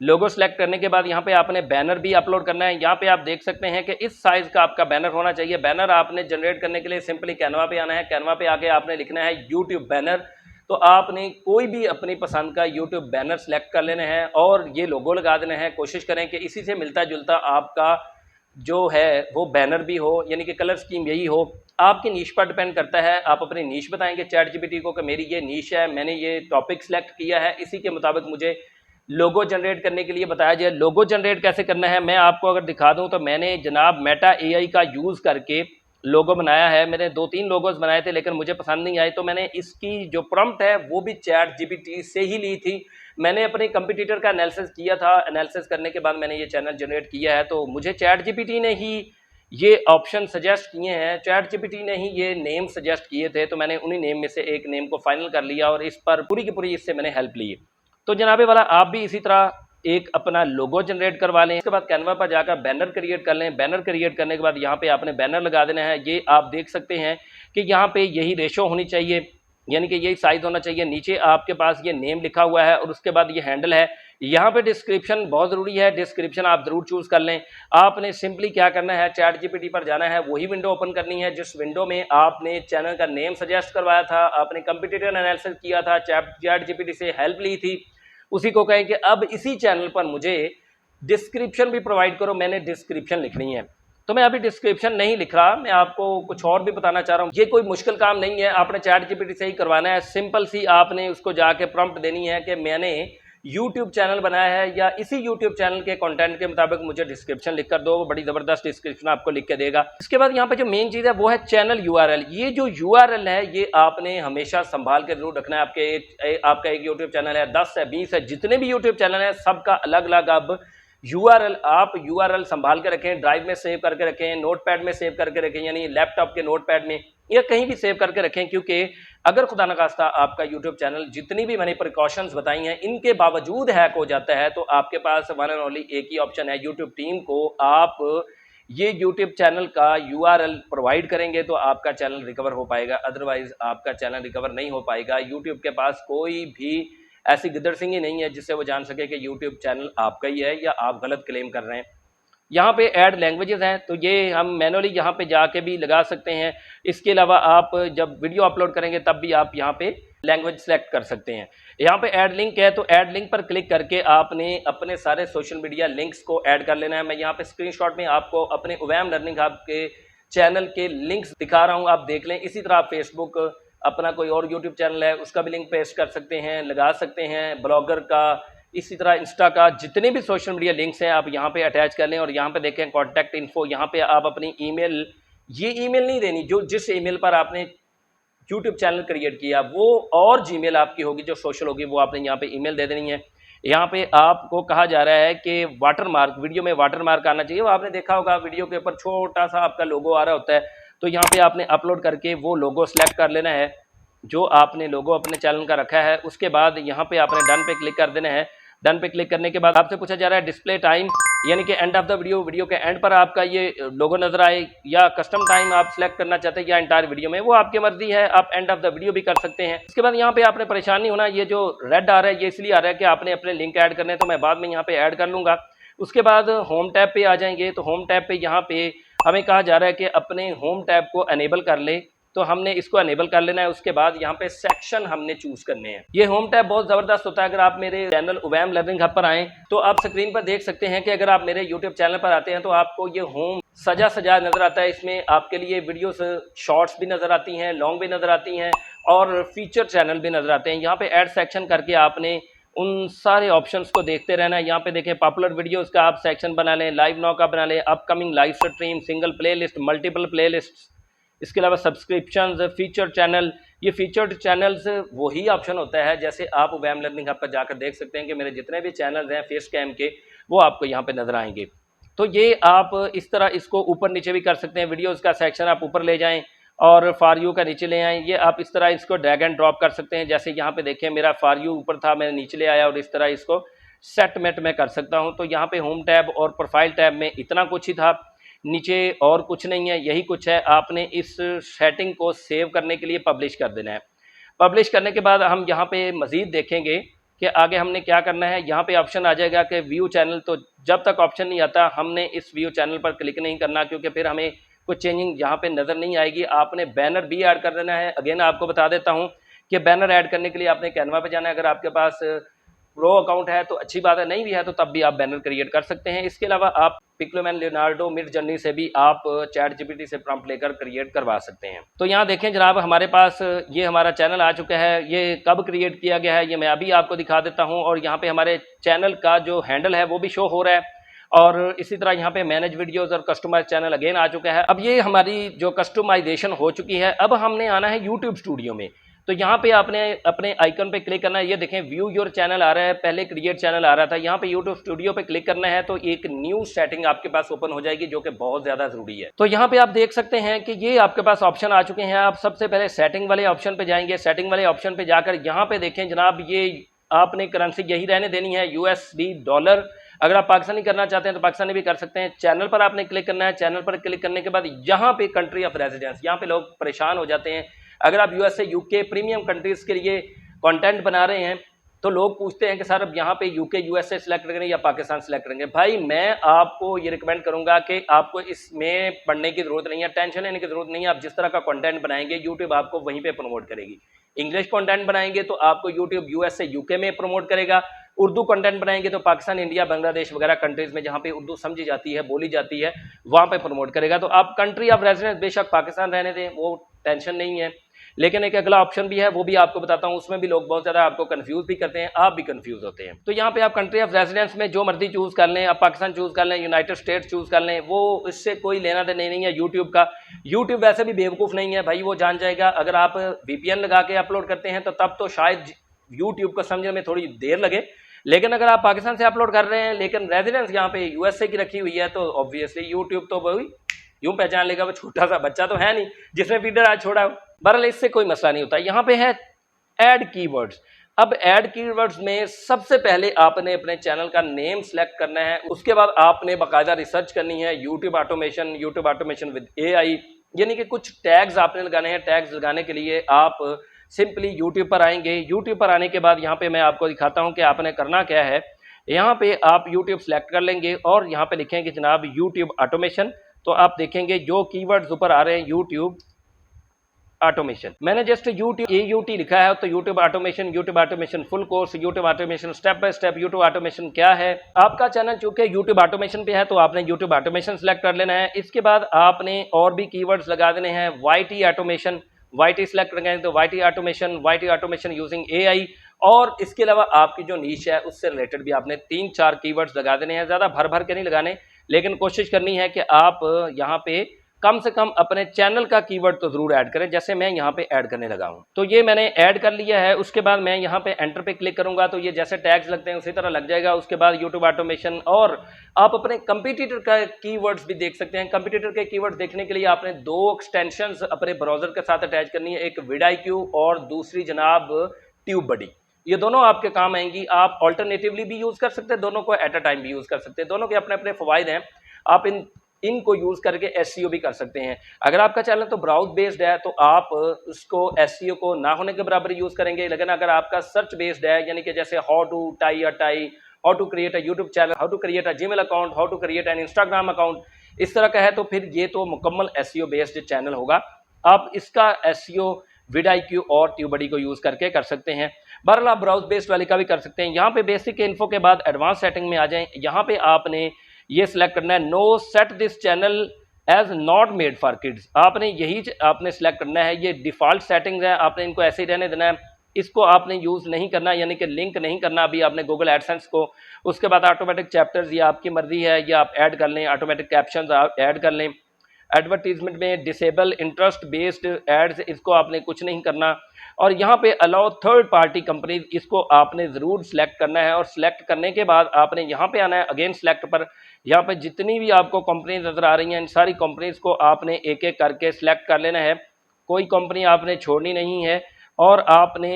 लोगो सेलेक्ट करने के बाद यहाँ पे आपने बैनर भी अपलोड करना है। यहाँ पे आप देख सकते हैं कि इस साइज का आपका बैनर होना चाहिए। बैनर आपने जनरेट करने के लिए सिंपली कैनवा पे आना है। कैनवा पे आके आपने लिखना है यूट्यूब बैनर। तो आपने कोई भी अपनी पसंद का यूट्यूब बैनर सेलेक्ट कर लेना है और ये लोगो लगा देना है। कोशिश करें कि इसी से मिलता जुलता आपका जो है वो बैनर भी हो, यानी कि कलर स्कीम यही हो। आपकी नीश पर डिपेंड करता है, आप अपनी नीश बताएंगे चैट जीपीटी को कि मेरी ये नीश है, मैंने ये टॉपिक सेलेक्ट किया है, इसी के मुताबिक मुझे लोगो जनरेट करने के लिए बताया जाए। लोगो जनरेट कैसे करना है मैं आपको अगर दिखा दूं तो मैंने जनाब मेटा एआई का यूज़ करके लोगो बनाया है। मैंने 2-3 लोगोज बनाए थे लेकिन मुझे पसंद नहीं आए, तो मैंने इसकी जो प्रॉम्प्ट है वो भी चैट जीपीटी से ही ली थी। मैंने अपने कंपटीटर का एनालिसिस किया था, एनालिसिस करने के बाद मैंने ये चैनल जनरेट किया है। तो मुझे चैट जीपीटी ने ही ये ऑप्शन सजेस्ट किए हैं, चैट जीपीटी ने ही ये नेम सजेस्ट किए थे, तो मैंने उन्हीं नेम में से एक नेम को फाइनल कर लिया और इस पर पूरी की पूरी इससे मैंने हेल्प ली। तो जनाबे वाला आप भी इसी तरह एक अपना लोगो जनरेट करवा लें। इसके बाद कैनवा पर जाकर बैनर क्रिएट कर लें। बैनर क्रिएट करने के बाद यहाँ पे आपने बैनर लगा देना है। ये आप देख सकते हैं कि यहाँ पे यही रेशो होनी चाहिए, यानी कि यही साइज होना चाहिए। नीचे आपके पास ये नेम लिखा हुआ है और उसके बाद ये हैंडल है। यहाँ पे डिस्क्रिप्शन बहुत ज़रूरी है, डिस्क्रिप्शन आप ज़रूर चूज़ कर लें। आपने सिंपली क्या करना है, चैट जीपीटी पर जाना है, वही विंडो ओपन करनी है जिस विंडो में आपने चैनल का नेम सजेस्ट करवाया था, आपने कंपटीटर एनालिसिस किया था, चैट जीपीटी से हेल्प ली थी, उसी को कहें कि अब इसी चैनल पर मुझे डिस्क्रिप्शन भी प्रोवाइड करो, मैंने डिस्क्रिप्शन लिखनी है। तो मैं अभी डिस्क्रिप्शन नहीं लिख रहा, मैं आपको कुछ और भी बताना चाह रहा हूँ। ये कोई मुश्किल काम नहीं है, आपने चैट जीपीटी से ही करवाना है। सिंपल सी आपने उसको जाके प्रॉम्प्ट देनी है कि मैंने यूट्यूब चैनल बनाया है या इसी यूट्यूब चैनल के कंटेंट के मुताबिक मुझे डिस्क्रिप्शन लिख कर दो। वो बड़ी ज़बरदस्त डिस्क्रिप्शन आपको लिख के देगा। इसके बाद यहाँ पे जो मेन चीज़ है वो है चैनल यूआरएल। ये जो यूआरएल है ये आपने हमेशा संभाल के जरूर रखना है। आपका एक यूट्यूब चैनल है, 10 है, 20 है, जितने भी यूट्यूब चैनल है सबका अलग अलग अब यूआरएल, आप यूआरएल संभाल के रखें, ड्राइव में सेव करके रखें, नोटपैड में सेव करके रखें, यानी लैपटॉप के नोटपैड में या कहीं भी सेव करके रखें। क्योंकि अगर खुदा न खास्ता आपका यूट्यूब चैनल जितनी भी मैंने प्रिकॉशंस बताई हैं इनके बावजूद हैक हो जाता है, तो आपके पास वन एंड ओनली एक ही ऑप्शन है, यूट्यूब टीम को आप ये यूट्यूब चैनल का यूआरएल प्रोवाइड करेंगे तो आपका चैनल रिकवर हो पाएगा, अदरवाइज आपका चैनल रिकवर नहीं हो पाएगा। यूट्यूब के पास कोई भी ऐसी गिद्दड़ सिंगी नहीं है जिससे वो जान सके कि यूट्यूब चैनल आपका ही है या आप गलत क्लेम कर रहे हैं। यहाँ पे ऐड लैंग्वेजेस हैं तो ये हम मैनुअली यहाँ पे जाके भी लगा सकते हैं। इसके अलावा आप जब वीडियो अपलोड करेंगे तब भी आप यहाँ पे लैंग्वेज सेलेक्ट कर सकते हैं। यहाँ पे ऐड लिंक है तो ऐड लिंक पर क्लिक करके आपने अपने सारे सोशल मीडिया लिंक्स को ऐड कर लेना है। मैं यहाँ पे स्क्रीनशॉट में आपको अपने उवैम लर्निंग हब के चैनल के लिंक्स दिखा रहा हूँ, आप देख लें। इसी तरह आप फेसबुक, अपना कोई और यूट्यूब चैनल है उसका भी लिंक पेस्ट कर सकते हैं, लगा सकते हैं, ब्लॉगर का, इसी तरह इंस्टा का, जितने भी सोशल मीडिया लिंक्स हैं आप यहाँ पे अटैच कर लें। और यहाँ पे देखें कॉन्टैक्ट इन्फो, यहाँ पे आप अपनी ईमेल, ये ईमेल नहीं देनी जो जिस ईमेल पर आपने यूट्यूब चैनल क्रिएट किया वो और जीमेल आपकी होगी जो सोशल होगी, वो आपने यहाँ पे ईमेल दे देनी है। यहाँ पे आपको कहा जा रहा है कि वाटरमार्क, वीडियो में वाटरमार्क आना चाहिए। वो आपने देखा होगा वीडियो के ऊपर छोटा सा आपका लोगो आ रहा होता है, तो यहाँ पे आपने अपलोड करके वो लोगो सेलेक्ट कर लेना है जो आपने लोगो अपने चैनल का रखा है। उसके बाद यहाँ पे आपने डन पे क्लिक कर देना है। डन पे क्लिक करने के बाद आपसे पूछा जा रहा है डिस्प्ले टाइम, यानी कि end of the video, video के एंड पर आपका ये लोगो नजर आए, या कस्टम टाइम आप सिलेक्ट करना चाहते हैं या इंटायर वीडियो में, वो आपकी मर्जी है, आप एंड ऑफ द वीडियो भी कर सकते हैं। इसके बाद यहाँ पे आपने परेशान नहीं होना, ये जो रेड आ रहा है ये इसलिए आ रहा है कि आपने अपने लिंक ऐड करने, तो मैं बाद में यहाँ पे ऐड कर लूँगा। उसके बाद होम टैब पे आ जाएंगे, तो होम टैब पे यहाँ पे हमें कहा जा रहा है कि अपने होम टैब को अनेबल कर ले, तो हमने इसको अनेबल कर लेना है। उसके बाद यहाँ पे सेक्शन हमने चूज करने हैं। ये होम टैब बहुत ज़बरदस्त होता है। अगर आप मेरे चैनल उवैम लर्निंग हब पर आएँ तो आप स्क्रीन पर देख सकते हैं कि अगर आप मेरे यूट्यूब चैनल पर आते हैं तो आपको ये होम सजा सजा नज़र आता है। इसमें आपके लिए वीडियोस शॉर्ट्स भी नज़र आती हैं, लॉन्ग भी नज़र आती हैं और फीचर चैनल भी नज़र आते हैं। यहाँ पे ऐड सेक्शन करके आपने उन सारे ऑप्शंस को देखते रहना है। यहाँ पे देखें पॉपुलर वीडियोस का आप सेक्शन बना लें, लाइव नाउ का बना लें, upcoming live stream, single playlist, multiple playlist, इसके अलावा सब्सक्रिप्शंस, फीचर चैनल। ये फीचर्ड चैनल्स वही ऑप्शन होता है जैसे आप उवैम लर्निंग हब पर जाकर देख सकते हैं कि मेरे जितने भी चैनल्स हैं फेस कैम के वो आपको यहाँ पे नजर आएंगे। तो ये आप इस तरह इसको ऊपर नीचे भी कर सकते हैं। वीडियोस का सेक्शन आप ऊपर ले जाएं और फॉर यू का नीचे ले आए, ये आप इस तरह इसको ड्रैग एंड ड्रॉप कर सकते हैं। जैसे यहाँ पे देखें मेरा फॉर यू ऊपर था, मैंने नीचे ले आया और इस तरह इसको सेटमेंट में कर सकता हूँ। तो यहाँ पे होम टैब और प्रोफाइल टैब में इतना कुछ ही था, नीचे और कुछ नहीं है, यही कुछ है। आपने इस सेटिंग को सेव करने के लिए पब्लिश कर देना है। पब्लिश करने के बाद हम यहाँ पे मज़ीद देखेंगे कि आगे हमने क्या करना है। यहाँ पे ऑप्शन आ जाएगा कि व्यू चैनल, तो जब तक ऑप्शन नहीं आता हमने इस व्यू चैनल पर क्लिक नहीं करना, क्योंकि फिर हमें कुछ चेंजिंग यहाँ पे नज़र नहीं आएगी। आपने बैनर भी ऐड कर देना है। अगेन आपको बता देता हूँ कि बैनर ऐड करने के लिए आपने कैनवा पे जाना है। अगर आपके पास प्रो अकाउंट है तो अच्छी बात है, नहीं भी है तो तब भी आप बैनर क्रिएट कर सकते हैं। इसके अलावा आप पिक्लोमैन, लियोनार्डो, मिडजर्नी से भी आप चैट जीपीटी से प्रॉम्प्ट लेकर क्रिएट करवा सकते हैं। तो यहाँ देखें जनाब, हमारे पास ये हमारा चैनल आ चुका है। ये कब क्रिएट किया गया है ये मैं अभी आपको दिखा देता हूँ। और यहाँ पे हमारे चैनल का जो हैंडल है वो भी शो हो रहा है। और इसी तरह यहाँ पे मैनेज वीडियोस और कस्टमाइज चैनल अगेन आ चुका है। अब ये हमारी जो कस्टमाइजेशन हो चुकी है, अब हमने आना है यूट्यूब स्टूडियो में। तो यहाँ पे आपने अपने आइकन पे क्लिक करना है। ये देखें व्यू योर चैनल आ रहा है, पहले क्रिएट चैनल आ रहा था। यहाँ पे यूट्यूब स्टूडियो पे क्लिक करना है तो एक न्यू सेटिंग आपके पास ओपन हो जाएगी, जो कि बहुत ज़्यादा ज़रूरी है। तो यहाँ पे आप देख सकते हैं कि ये आपके पास ऑप्शन आ चुके हैं। आप सबसे पहले सेटिंग वाले ऑप्शन पे जाएंगे। सेटिंग वाले ऑप्शन पे जाकर यहाँ पे देखें जनाब, ये आपने करेंसी यही रहने देनी है, यूएसडी डॉलर। अगर आप पाकिस्तानी करना चाहते हैं तो पाकिस्तानी भी कर सकते हैं। चैनल पर आपने क्लिक करना है। चैनल पर क्लिक करने के बाद यहाँ पे कंट्री ऑफ रेजिडेंस, यहाँ पे लोग परेशान हो जाते हैं। अगर आप यूएसए, यूके, प्रीमियम कंट्रीज के लिए कंटेंट बना रहे हैं तो लोग पूछते हैं कि सर अब यहाँ पे यूके, यूएसए सेलेक्ट करेंगे या पाकिस्तान सेलेक्ट करेंगे। भाई मैं आपको ये रिकमेंड करूंगा कि आपको इसमें पढ़ने की जरूरत नहीं है, टेंशन लेने की जरूरत नहीं है। आप जिस तरह का कंटेंट बनाएंगे यूट्यूब आपको वहीं पे प्रमोट करेगी। इंग्लिश कंटेंट बनाएंगे तो आपको यूट्यूब यूएसए, यूके में प्रमोट करेगा। उर्दू कंटेंट बनाएंगे तो पाकिस्तान, इंडिया, बांग्लादेश वगैरह कंट्रीज में जहाँ पे उर्दू समझी जाती है, बोली जाती है, वहाँ पे प्रमोट करेगा। तो आप कंट्री ऑफ रेजिडेंस बेशक पाकिस्तान रहने दें, वो टेंशन नहीं है। लेकिन एक अगला ऑप्शन भी है, वो भी आपको बताता हूँ। उसमें भी लोग बहुत ज़्यादा आपको कंफ्यूज भी करते हैं, आप भी कंफ्यूज होते हैं। तो यहाँ पे आप कंट्री ऑफ रेजिडेंस में जो मर्जी चूज़ कर लें, आप पाकिस्तान चूज़ कर लें, यूनाइटेड स्टेट्स चूज़ कर लें, वो इससे कोई लेना देना नहीं है यूट्यूब का। यूट्यूब वैसे भी बेवकूफ़ नहीं है भाई, वो जान जाएगा। अगर आप वीपीएन लगा के अपलोड करते हैं तो तब तो शायद यूट्यूब को समझने में थोड़ी देर लगे। लेकिन अगर आप पाकिस्तान से अपलोड कर रहे हैं लेकिन रेजिडेंस यहाँ पे यूएसए की रखी हुई है तो ऑब्वियसली यूट्यूब तो वही यूं पहचान लेगा, वो छोटा सा बच्चा तो है नहीं जिसने फीडर आज छोड़ा। बहरहाल इससे कोई मसला नहीं होता। यहाँ पे है ऐड कीवर्ड्स। अब ऐड कीवर्ड्स में सबसे पहले आपने अपने चैनल का नेम सेलेक्ट करना है। उसके बाद आपने बाकायदा रिसर्च करनी है यूट्यूब ऑटोमेशन विद एआई, यानी कि कुछ टैग्स आपने लगाने हैं। टैग्स लगाने के लिए आप सिंपली यूट्यूब पर आएंगे। यूट्यूब पर आने के बाद यहाँ पे मैं आपको दिखाता हूँ कि आपने करना क्या है। यहाँ पे आप यूट्यूब सेलेक्ट कर लेंगे और यहाँ पे लिखेंगे जनाब यूट्यूब ऑटोमेशन। तो आप देखेंगे जो कीवर्ड्स ऊपर आ रहे हैं यूट्यूब ऑटोमेशन, मैंने जस्ट यूट्यूब AUT लिखा है तो YouTube automation full course, YouTube automation step by step. YouTube automation क्या है? आपका चैनल चूंकि यूट्यूब ऑटोमेशन पे है तो आपने यूट्यूब ऑटोमेशन सेलेक्ट कर लेना है। इसके बाद आपने और भी कीवर्ड्स लगा देने हैं। YT ऑटोमेशन, YT सेलेक्ट करेंगे तो YT ऑटोमेशन यूजिंग AI। और इसके अलावा आपकी जो नीश है उससे रिलेटेड भी आपने 3-4 कीवर्ड्स लगा देने हैं। ज़्यादा भर भर के नहीं लगाने, लेकिन कोशिश करनी है कि आप यहाँ पे कम से कम अपने चैनल का कीवर्ड तो जरूर ऐड करें, जैसे मैं यहाँ पे ऐड करने लगा हूँ। तो ये मैंने ऐड कर लिया है। उसके बाद मैं यहाँ पे एंटर पे क्लिक करूंगा तो ये जैसे टैग्स लगते हैं उसी तरह लग जाएगा। उसके बाद यूट्यूब ऑटोमेशन, और आप अपने कंपटीटर का कीवर्ड्स भी देख सकते हैं। कंपटीटर के कीवर्ड्स देखने के लिए आपने 2 एक्सटेंशंस अपने ब्राउजर के साथ अटैच करनी है, एक vidIQ और दूसरी जनाब TubeBuddy। ये दोनों आपके काम आएंगी। आप ऑल्टरनेटिवली भी यूज कर सकते हैं, दोनों को एट अ टाइम भी यूज कर सकते हैं। दोनों के अपने अपने फवायद हैं। आप इनको यूज करके SEO भी कर सकते हैं। अगर आपका चैनल तो ब्राउज बेस्ड है तो आप उसको SEO को ना होने के बराबर यूज करेंगे। लेकिन अगर आपका सर्च बेस्ड है, यानी कि जैसे how to tie a tie, how to create a YouTube channel, how to create a Gmail account, how to create an Instagram account, इस तरह का है तो फिर ये तो मुकम्मल SEO बेस्ड चैनल होगा। आप इसका SEO vidIQ और TubeBuddy को यूज करके कर सकते हैं। बहरहाल आप ब्राउज बेस्ड वाले का भी कर सकते हैं। यहाँ पे बेसिक इन्फो के बाद एडवांस सेटिंग में आ जाएं। यहाँ पे आपने ये सिलेक्ट करना है no set this channel as not made for kids. आपने यही आपने सिलेक्ट करना है। ये डिफॉल्ट सेटिंग्स है, आपने इनको ऐसे ही रहने देना है। इसको आपने यूज नहीं करना, यानी कि लिंक नहीं करना अभी आपने गूगल एडसेंस को। उसके बाद ऑटोमेटिक चैप्टर्स, ये आपकी मर्जी है, ये आप ऐड कर लें। ऑटोमेटिक कैप्शंस आप ऐड कर लें। एडवर्टीजमेंट में डिसेबल इंटरेस्ट बेस्ड एड्स, इसको आपने कुछ नहीं करना। और यहाँ पे अलाउ थर्ड पार्टी कंपनीज, इसको आपने ज़रूर सेलेक्ट करना है। और सेलेक्ट करने के बाद आपने यहाँ पे आना है अगेन सेलेक्ट पर। यहाँ पे जितनी भी आपको कंपनीज नज़र आ रही हैं इन सारी कंपनीज को आपने एक एक करके सेलेक्ट कर लेना है। कोई कंपनी आपने छोड़नी नहीं है, और आपने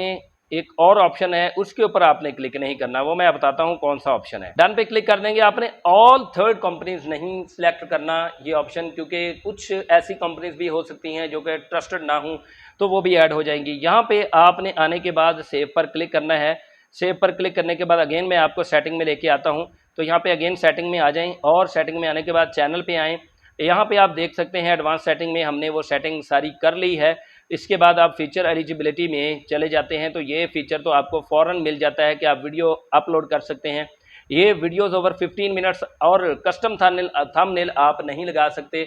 एक और ऑप्शन है उसके ऊपर आपने क्लिक नहीं करना, वो मैं बताता हूं कौन सा ऑप्शन है। डन पे क्लिक कर देंगे। आपने ऑल थर्ड कंपनीज नहीं सिलेक्ट करना ये ऑप्शन, क्योंकि कुछ ऐसी कंपनीज भी हो सकती हैं जो कि ट्रस्टेड ना हो, तो वो भी ऐड हो जाएंगी। यहाँ पे आपने आने के बाद सेव पर क्लिक करना है। सेव पर क्लिक करने के बाद अगेन मैं आपको सेटिंग में लेके आता हूँ, तो यहाँ पे अगेन सेटिंग में आ जाएं, और सेटिंग में आने के बाद चैनल पे आएँ। यहाँ पे आप देख सकते हैं एडवांस सेटिंग में हमने वो सेटिंग सारी कर ली है। इसके बाद आप फीचर एलिजिबिलिटी में चले जाते हैं, तो ये फीचर तो आपको फ़ौरन मिल जाता है कि आप वीडियो अपलोड कर सकते हैं। ये वीडियोस ओवर 15 मिनट्स और कस्टम थंबनेल आप नहीं लगा सकते।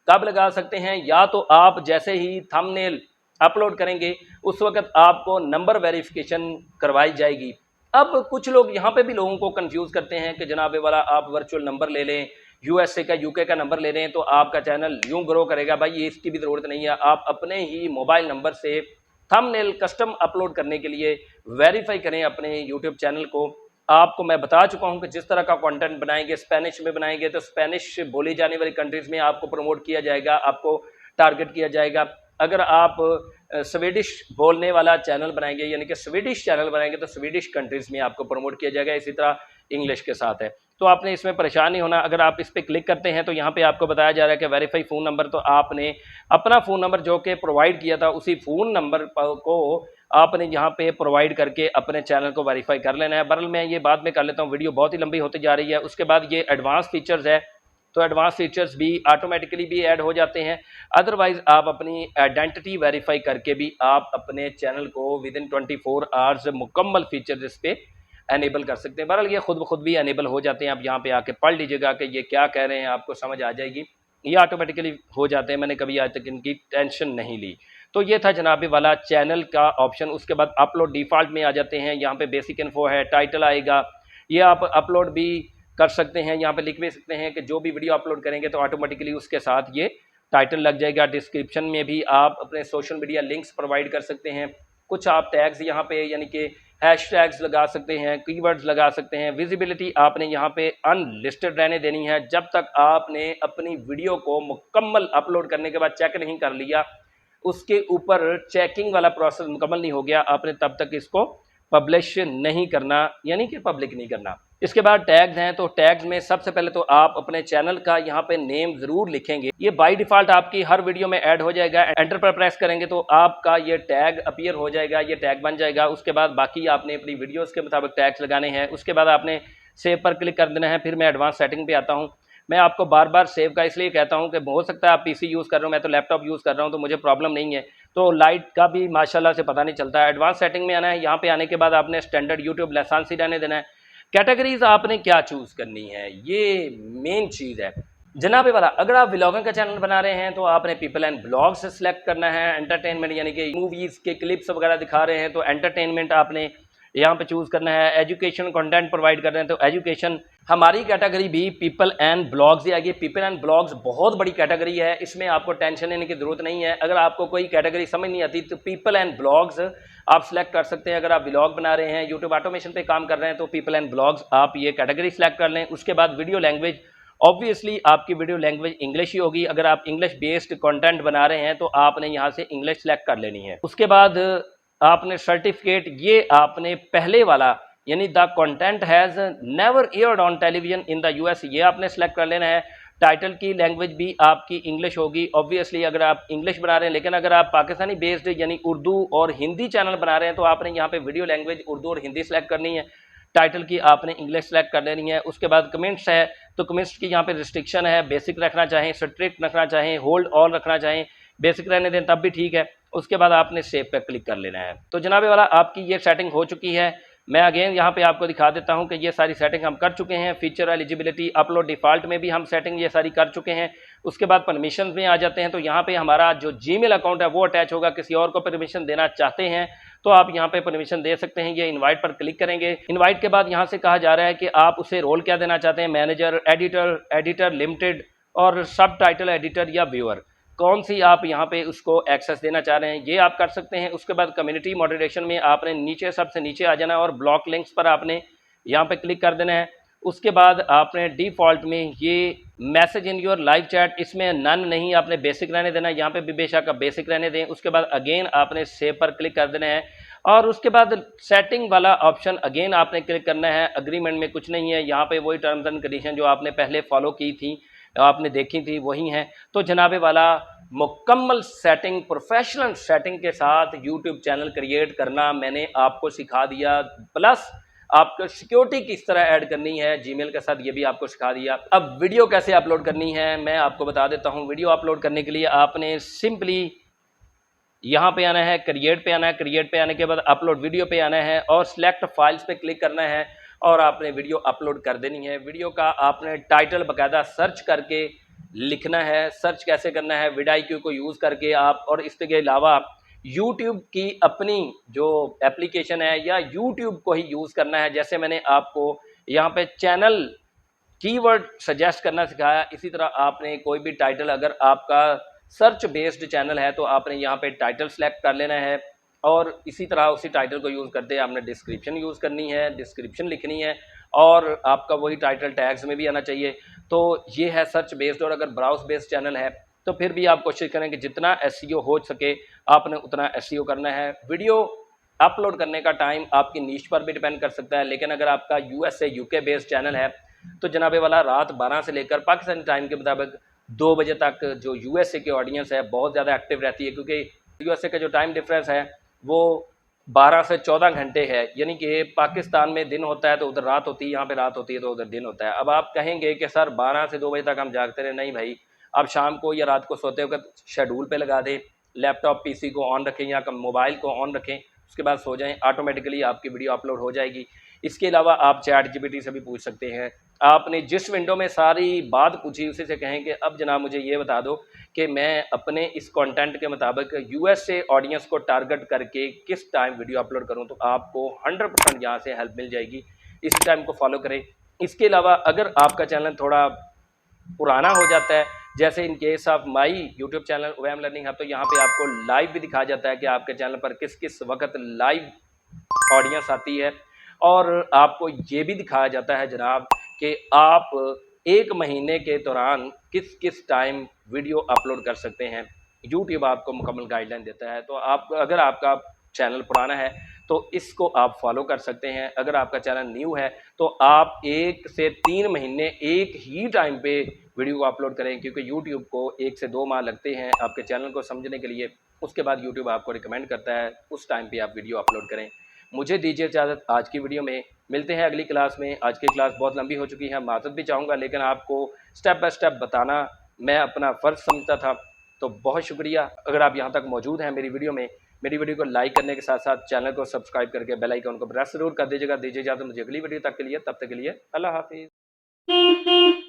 कब लगा सकते हैं? या तो आप जैसे ही थंबनेल अपलोड करेंगे उस वक्त आपको नंबर वेरिफिकेशन करवाई जाएगी। अब कुछ लोग यहाँ पे भी लोगों को कंफ्यूज करते हैं कि जनाब वाला आप वर्चुअल नंबर ले लें, यूएसए का यूके का नंबर ले लें तो आपका चैनल यूं ग्रो करेगा। भाई ये इसकी भी ज़रूरत नहीं है। आप अपने ही मोबाइल नंबर से थंबनेल कस्टम अपलोड करने के लिए वेरीफाई करें अपने यूट्यूब चैनल को। आपको मैं बता चुका हूं कि जिस तरह का कंटेंट बनाएंगे, स्पेनिश में बनाएंगे तो स्पेनिश बोली जाने वाली कंट्रीज़ में आपको प्रमोट किया जाएगा, आपको टारगेट किया जाएगा। अगर आप स्वीडिश बोलने वाला चैनल बनाएंगे यानी कि स्वीडिश चैनल बनाएंगे तो स्वीडिश कंट्रीज़ में आपको प्रमोट किया जाएगा। इसी तरह इंग्लिश के साथ है, तो आपने इसमें परेशान नहीं होना। अगर आप इस पर क्लिक करते हैं तो यहाँ पे आपको बताया जा रहा है कि वेरीफाई फ़ोन नंबर, तो आपने अपना फ़ोन नंबर जो कि प्रोवाइड किया था उसी फ़ोन नंबर को आपने यहाँ पे प्रोवाइड करके अपने चैनल को वेरीफाई कर लेना है। बहरहाल मैं ये बाद में कर लेता हूँ, वीडियो बहुत ही लंबी होती जा रही है। उसके बाद ये एडवांस फीचर्स है, तो एडवांस फीचर्स भी ऑटोमेटिकली भी ऐड हो जाते हैं। अदरवाइज आप अपनी आइडेंटिटी वेरीफाई करके भी आप अपने चैनल को विद इन 24 आवर्स मुकम्मल फीचर्स इस पर एनेबल कर सकते हैं। बहरहाल ये खुद ब खुद भी एनेबल हो जाते हैं। आप यहाँ पे आके पढ़ लीजिएगा कि ये क्या कह रहे हैं, आपको समझ आ जाएगी। ये ऑटोमेटिकली हो जाते हैं, मैंने कभी आज तक इनकी टेंशन नहीं ली। तो ये था जनाबे वाला चैनल का ऑप्शन। उसके बाद अपलोड डिफ़ॉल्ट में आ जाते हैं। यहाँ पे बेसिक इन्फो है, टाइटल आएगा, ये आप अपलोड भी कर सकते हैं। यहाँ पे लिख भी सकते हैं कि जो भी वीडियो अपलोड करेंगे तो ऑटोमेटिकली उसके साथ ये टाइटल लग जाएगा। डिस्क्रिप्शन में भी आप अपने सोशल मीडिया लिंक्स प्रोवाइड कर सकते हैं। कुछ आप टैग्स यहाँ पे यानी कि हैशटैग्स लगा सकते हैं, कीवर्ड्स लगा सकते हैं। विजिबिलिटी आपने यहाँ पे अनलिस्टेड रहने देनी है। जब तक आपने अपनी वीडियो को मुकम्मल अपलोड करने के बाद चेक नहीं कर लिया, उसके ऊपर चेकिंग वाला प्रोसेस मुकम्मल नहीं हो गया, आपने तब तक इसको पब्लिश नहीं करना, यानी कि पब्लिक नहीं करना। इसके बाद टैग्स हैं, तो टैग्स में सबसे पहले तो आप अपने चैनल का यहाँ पे नेम ज़रूर लिखेंगे। ये बाय डिफ़ॉल्ट आपकी हर वीडियो में ऐड हो जाएगा। एंटर पर प्रेस करेंगे तो आपका ये टैग अपीयर हो जाएगा, ये टैग बन जाएगा। उसके बाद बाकी आपने अपनी वीडियोज़ के मुताबिक टैग्स लगाने हैं। उसके बाद आपने सेव पर क्लिक कर देना है। फिर मैं एडवांस सेटिंग पर आता हूँ। मैं आपको बार बार सेव का इसलिए कहता हूँ कि हो सकता है आप पीसी यूज़ कर रहे हो, मैं तो लैपटॉप यूज़ कर रहा हूँ, तो मुझे प्रॉब्लम नहीं है, तो लाइट का भी माशाल्लाह से पता नहीं चलता है। एडवांस सेटिंग में आना है। यहाँ पे आने के बाद आपने स्टैंडर्ड यूट्यूब लाइसेंस ही रहने देना है। कैटेगरीज आपने क्या चूज़ करनी है, ये मेन चीज़ है जनाबे वाला। अगर आप व्लॉगिंग का चैनल बना रहे हैं तो आपने पीपल एंड ब्लॉग्स से सिलेक्ट करना है। एंटरटेनमेंट यानी कि मूवीज़ के क्लिप्स वगैरह दिखा रहे हैं तो एंटरटेनमेंट आपने यहाँ पे चूज़ करना है। एजुकेशन कंटेंट प्रोवाइड कर रहे हैं तो एजुकेशन। हमारी कैटेगरी भी पीपल एंड ब्लॉग्स ही आएगी। पीपल एंड ब्लॉग्स बहुत बड़ी कैटेगरी है, इसमें आपको टेंशन लेने की ज़रूरत नहीं है। अगर आपको कोई कैटेगरी समझ नहीं आती तो पीपल एंड ब्लॉग्स आप सिलेक्ट कर सकते हैं। अगर आप व्लॉग बना रहे हैं, यूट्यूब ऑटोमेशन पे काम कर रहे हैं तो पीपल एंड ब्लॉग्स आप ये कैटेगरी सिलेक्ट कर लें। उसके बाद वीडियो लैंग्वेज, ऑब्वियसली आपकी वीडियो लैंग्वेज इंग्लिश ही होगी। अगर आप इंग्लिश बेस्ड कंटेंट बना रहे हैं तो आपने यहाँ से इंग्लिश सेलेक्ट कर लेनी है। उसके बाद आपने सर्टिफिकेट, ये आपने पहले वाला यानी the content has never aired on television in the US, ये आपने सेलेक्ट कर लेना है। टाइटल की लैंग्वेज भी आपकी इंग्लिश होगी ऑब्वियसली अगर आप इंग्लिश बना रहे हैं। लेकिन अगर आप पाकिस्तानी बेस्ड यानी उर्दू और हिंदी चैनल बना रहे हैं तो आपने यहाँ पे वीडियो लैंग्वेज उर्दू और हिंदी सेलेक्ट करनी है। टाइटल की आपने इंग्लिश सेलेक्ट कर लेनी है। उसके बाद कमेंट्स है, तो कमेंट्स की यहाँ पे रिस्ट्रिक्शन है, बेसिक रखना चाहें, स्ट्रिक्ट रखना चाहें, होल्ड ऑल रखना चाहें, बेसिक रहने दें तब भी ठीक है। उसके बाद आपने सेव पर क्लिक कर लेना है। तो जनाबे वाला आपकी ये सेटिंग हो चुकी है। मैं अगेन यहाँ पे आपको दिखा देता हूँ कि ये सारी सेटिंग हम कर चुके हैं। फीचर एलिजिबिलिटी, अपलोड डिफ़ॉल्ट में भी हम सेटिंग ये सारी कर चुके हैं। उसके बाद परमिशन में आ जाते हैं, तो यहाँ पे हमारा जो जीमेल अकाउंट है वो अटैच होगा। किसी और को परमिशन देना चाहते हैं तो आप यहाँ पे परमिशन दे सकते हैं। ये इनवाइट पर क्लिक करेंगे। इनवाइट के बाद यहाँ से कहा जा रहा है कि आप उसे रोल क्या देना चाहते हैं, मैनेजर, एडिटर लिमिटेड और सब टाइटल एडिटर या व्यूअर, कौन सी आप यहाँ पे उसको एक्सेस देना चाह रहे हैं ये आप कर सकते हैं। उसके बाद कम्युनिटी मॉडरेशन में आपने नीचे सबसे नीचे आ जाना है और ब्लॉक लिंक्स पर आपने यहाँ पे क्लिक कर देना है। उसके बाद आपने डिफ़ॉल्ट में ये message in your live chat, इसमें नन नहीं, आपने बेसिक रहने देना है, यहाँ पे भी बेशक आप बेसिक रहने दें। उसके बाद अगेन आपने सेव पर क्लिक कर देना है और उसके बाद सेटिंग वाला ऑप्शन अगेन आपने क्लिक करना है। अग्रीमेंट में कुछ नहीं है, यहाँ पे वही टर्म्स एंड कंडीशन जो आपने पहले फॉलो की थी, आपने देखी थी, वही हैं। तो जनाबे वाला मुकम्मल सेटिंग, प्रोफेशनल सेटिंग के साथ यूट्यूब चैनल क्रिएट करना मैंने आपको सिखा दिया, प्लस आपको सिक्योरिटी किस तरह ऐड करनी है जीमेल के साथ, ये भी आपको सिखा दिया। अब वीडियो कैसे अपलोड करनी है मैं आपको बता देता हूँ। वीडियो अपलोड करने के लिए आपने सिंपली यहाँ पे आना है, क्रिएट पे आना है, क्रिएट पे आने के बाद अपलोड वीडियो पे आना है और सिलेक्ट फाइल्स पे क्लिक करना है और आपने वीडियो अपलोड कर देनी है। वीडियो का आपने टाइटल बाकायदा सर्च करके लिखना है। सर्च कैसे करना है, vidIQ को यूज़ करके आप, और इसके अलावा YouTube की अपनी जो एप्लीकेशन है या YouTube को ही यूज़ करना है। जैसे मैंने आपको यहाँ पे चैनल कीवर्ड सजेस्ट करना सिखाया, इसी तरह आपने कोई भी टाइटल, अगर आपका सर्च बेस्ड चैनल है तो आपने यहाँ पे टाइटल सेलेक्ट कर लेना है और इसी तरह उसी टाइटल को यूज़ करते हैं आपने डिस्क्रिप्शन यूज़ करनी है, डिस्क्रिप्शन लिखनी है और आपका वही टाइटल टैग्स में भी आना चाहिए। तो ये है सर्च बेस्ड। और अगर ब्राउज बेस्ड चैनल है तो फिर भी आप कोशिश करें कि जितना एसईओ हो सके आपने उतना एसईओ करना है। वीडियो अपलोड करने का टाइम आपकी नीश पर भी डिपेंड कर सकता है, लेकिन अगर आपका यूएसए यूके बेस्ड चैनल है तो जनाबे वाला रात 12 से लेकर पाकिस्तानी टाइम के मुताबिक 2 बजे तक जो यूएसए की ऑडियंस है बहुत ज़्यादा एक्टिव रहती है, क्योंकि यूएसए का जो टाइम डिफरेंस है वो 12 से 14 घंटे है। यानी कि पाकिस्तान में दिन होता है तो उधर रात होती है, यहाँ पे रात होती है तो उधर दिन होता है। अब आप कहेंगे कि सर 12 से 2 बजे तक हम जागते रहे, नहीं भाई, आप शाम को या रात को सोते वक्त शेड्यूल पे लगा दें, लैपटॉप पीसी को ऑन रखें या मोबाइल को ऑन रखें, उसके बाद सो जाएं, ऑटोमेटिकली आपकी वीडियो अपलोड हो जाएगी। इसके अलावा आप चैट जीपीटी से भी पूछ सकते हैं। आपने जिस विंडो में सारी बात पूछी उसी से कहें कि अब जनाब मुझे ये बता दो कि मैं अपने इस कंटेंट के मुताबिक यूएसए ऑडियंस को टारगेट करके किस टाइम वीडियो अपलोड करूं, तो आपको 100% यहाँ से हेल्प मिल जाएगी। इसी टाइम को फॉलो करें। इसके अलावा अगर आपका चैनल थोड़ा पुराना हो जाता है, जैसे in case of my YouTube channel OM Learning Hub, तो यहाँ पे आपको लाइव भी दिखाया जाता है कि आपके चैनल पर किस किस वक्त लाइव ऑडियंस आती है और आपको ये भी दिखाया जाता है जनाब कि आप एक महीने के दौरान किस किस टाइम वीडियो अपलोड कर सकते हैं। यूट्यूब आपको मुकम्मल गाइडलाइन देता है। तो आप, अगर आपका चैनल पुराना है तो इसको आप फॉलो कर सकते हैं। अगर आपका चैनल न्यू है तो आप 1 से 3 महीने एक ही टाइम पे वीडियो अपलोड करें, क्योंकि यूट्यूब को 1 से 2 माह लगते हैं आपके चैनल को समझने के लिए। उसके बाद यूट्यूब आपको रिकमेंड करता है, उस टाइम पे आप वीडियो अपलोड करें। मुझे दीजिए इजाज़त आज की वीडियो में, मिलते हैं अगली क्लास में। आज की क्लास बहुत लंबी हो चुकी है, माज़रत भी चाहूँगा, लेकिन आपको स्टेप बाय स्टेप बताना मैं अपना फ़र्ज़ समझता था। तो बहुत शुक्रिया। अगर आप यहाँ तक मौजूद हैं मेरी वीडियो में, मेरी वीडियो को लाइक करने के साथ साथ चैनल को सब्सक्राइब करके बेल आइकन को प्रेस ज़रूर कर दीजिएगा। दीजिए इजाज़त मुझे अगली वीडियो तक के लिए, तब तक के लिए अल्लाह हाफ़िज़।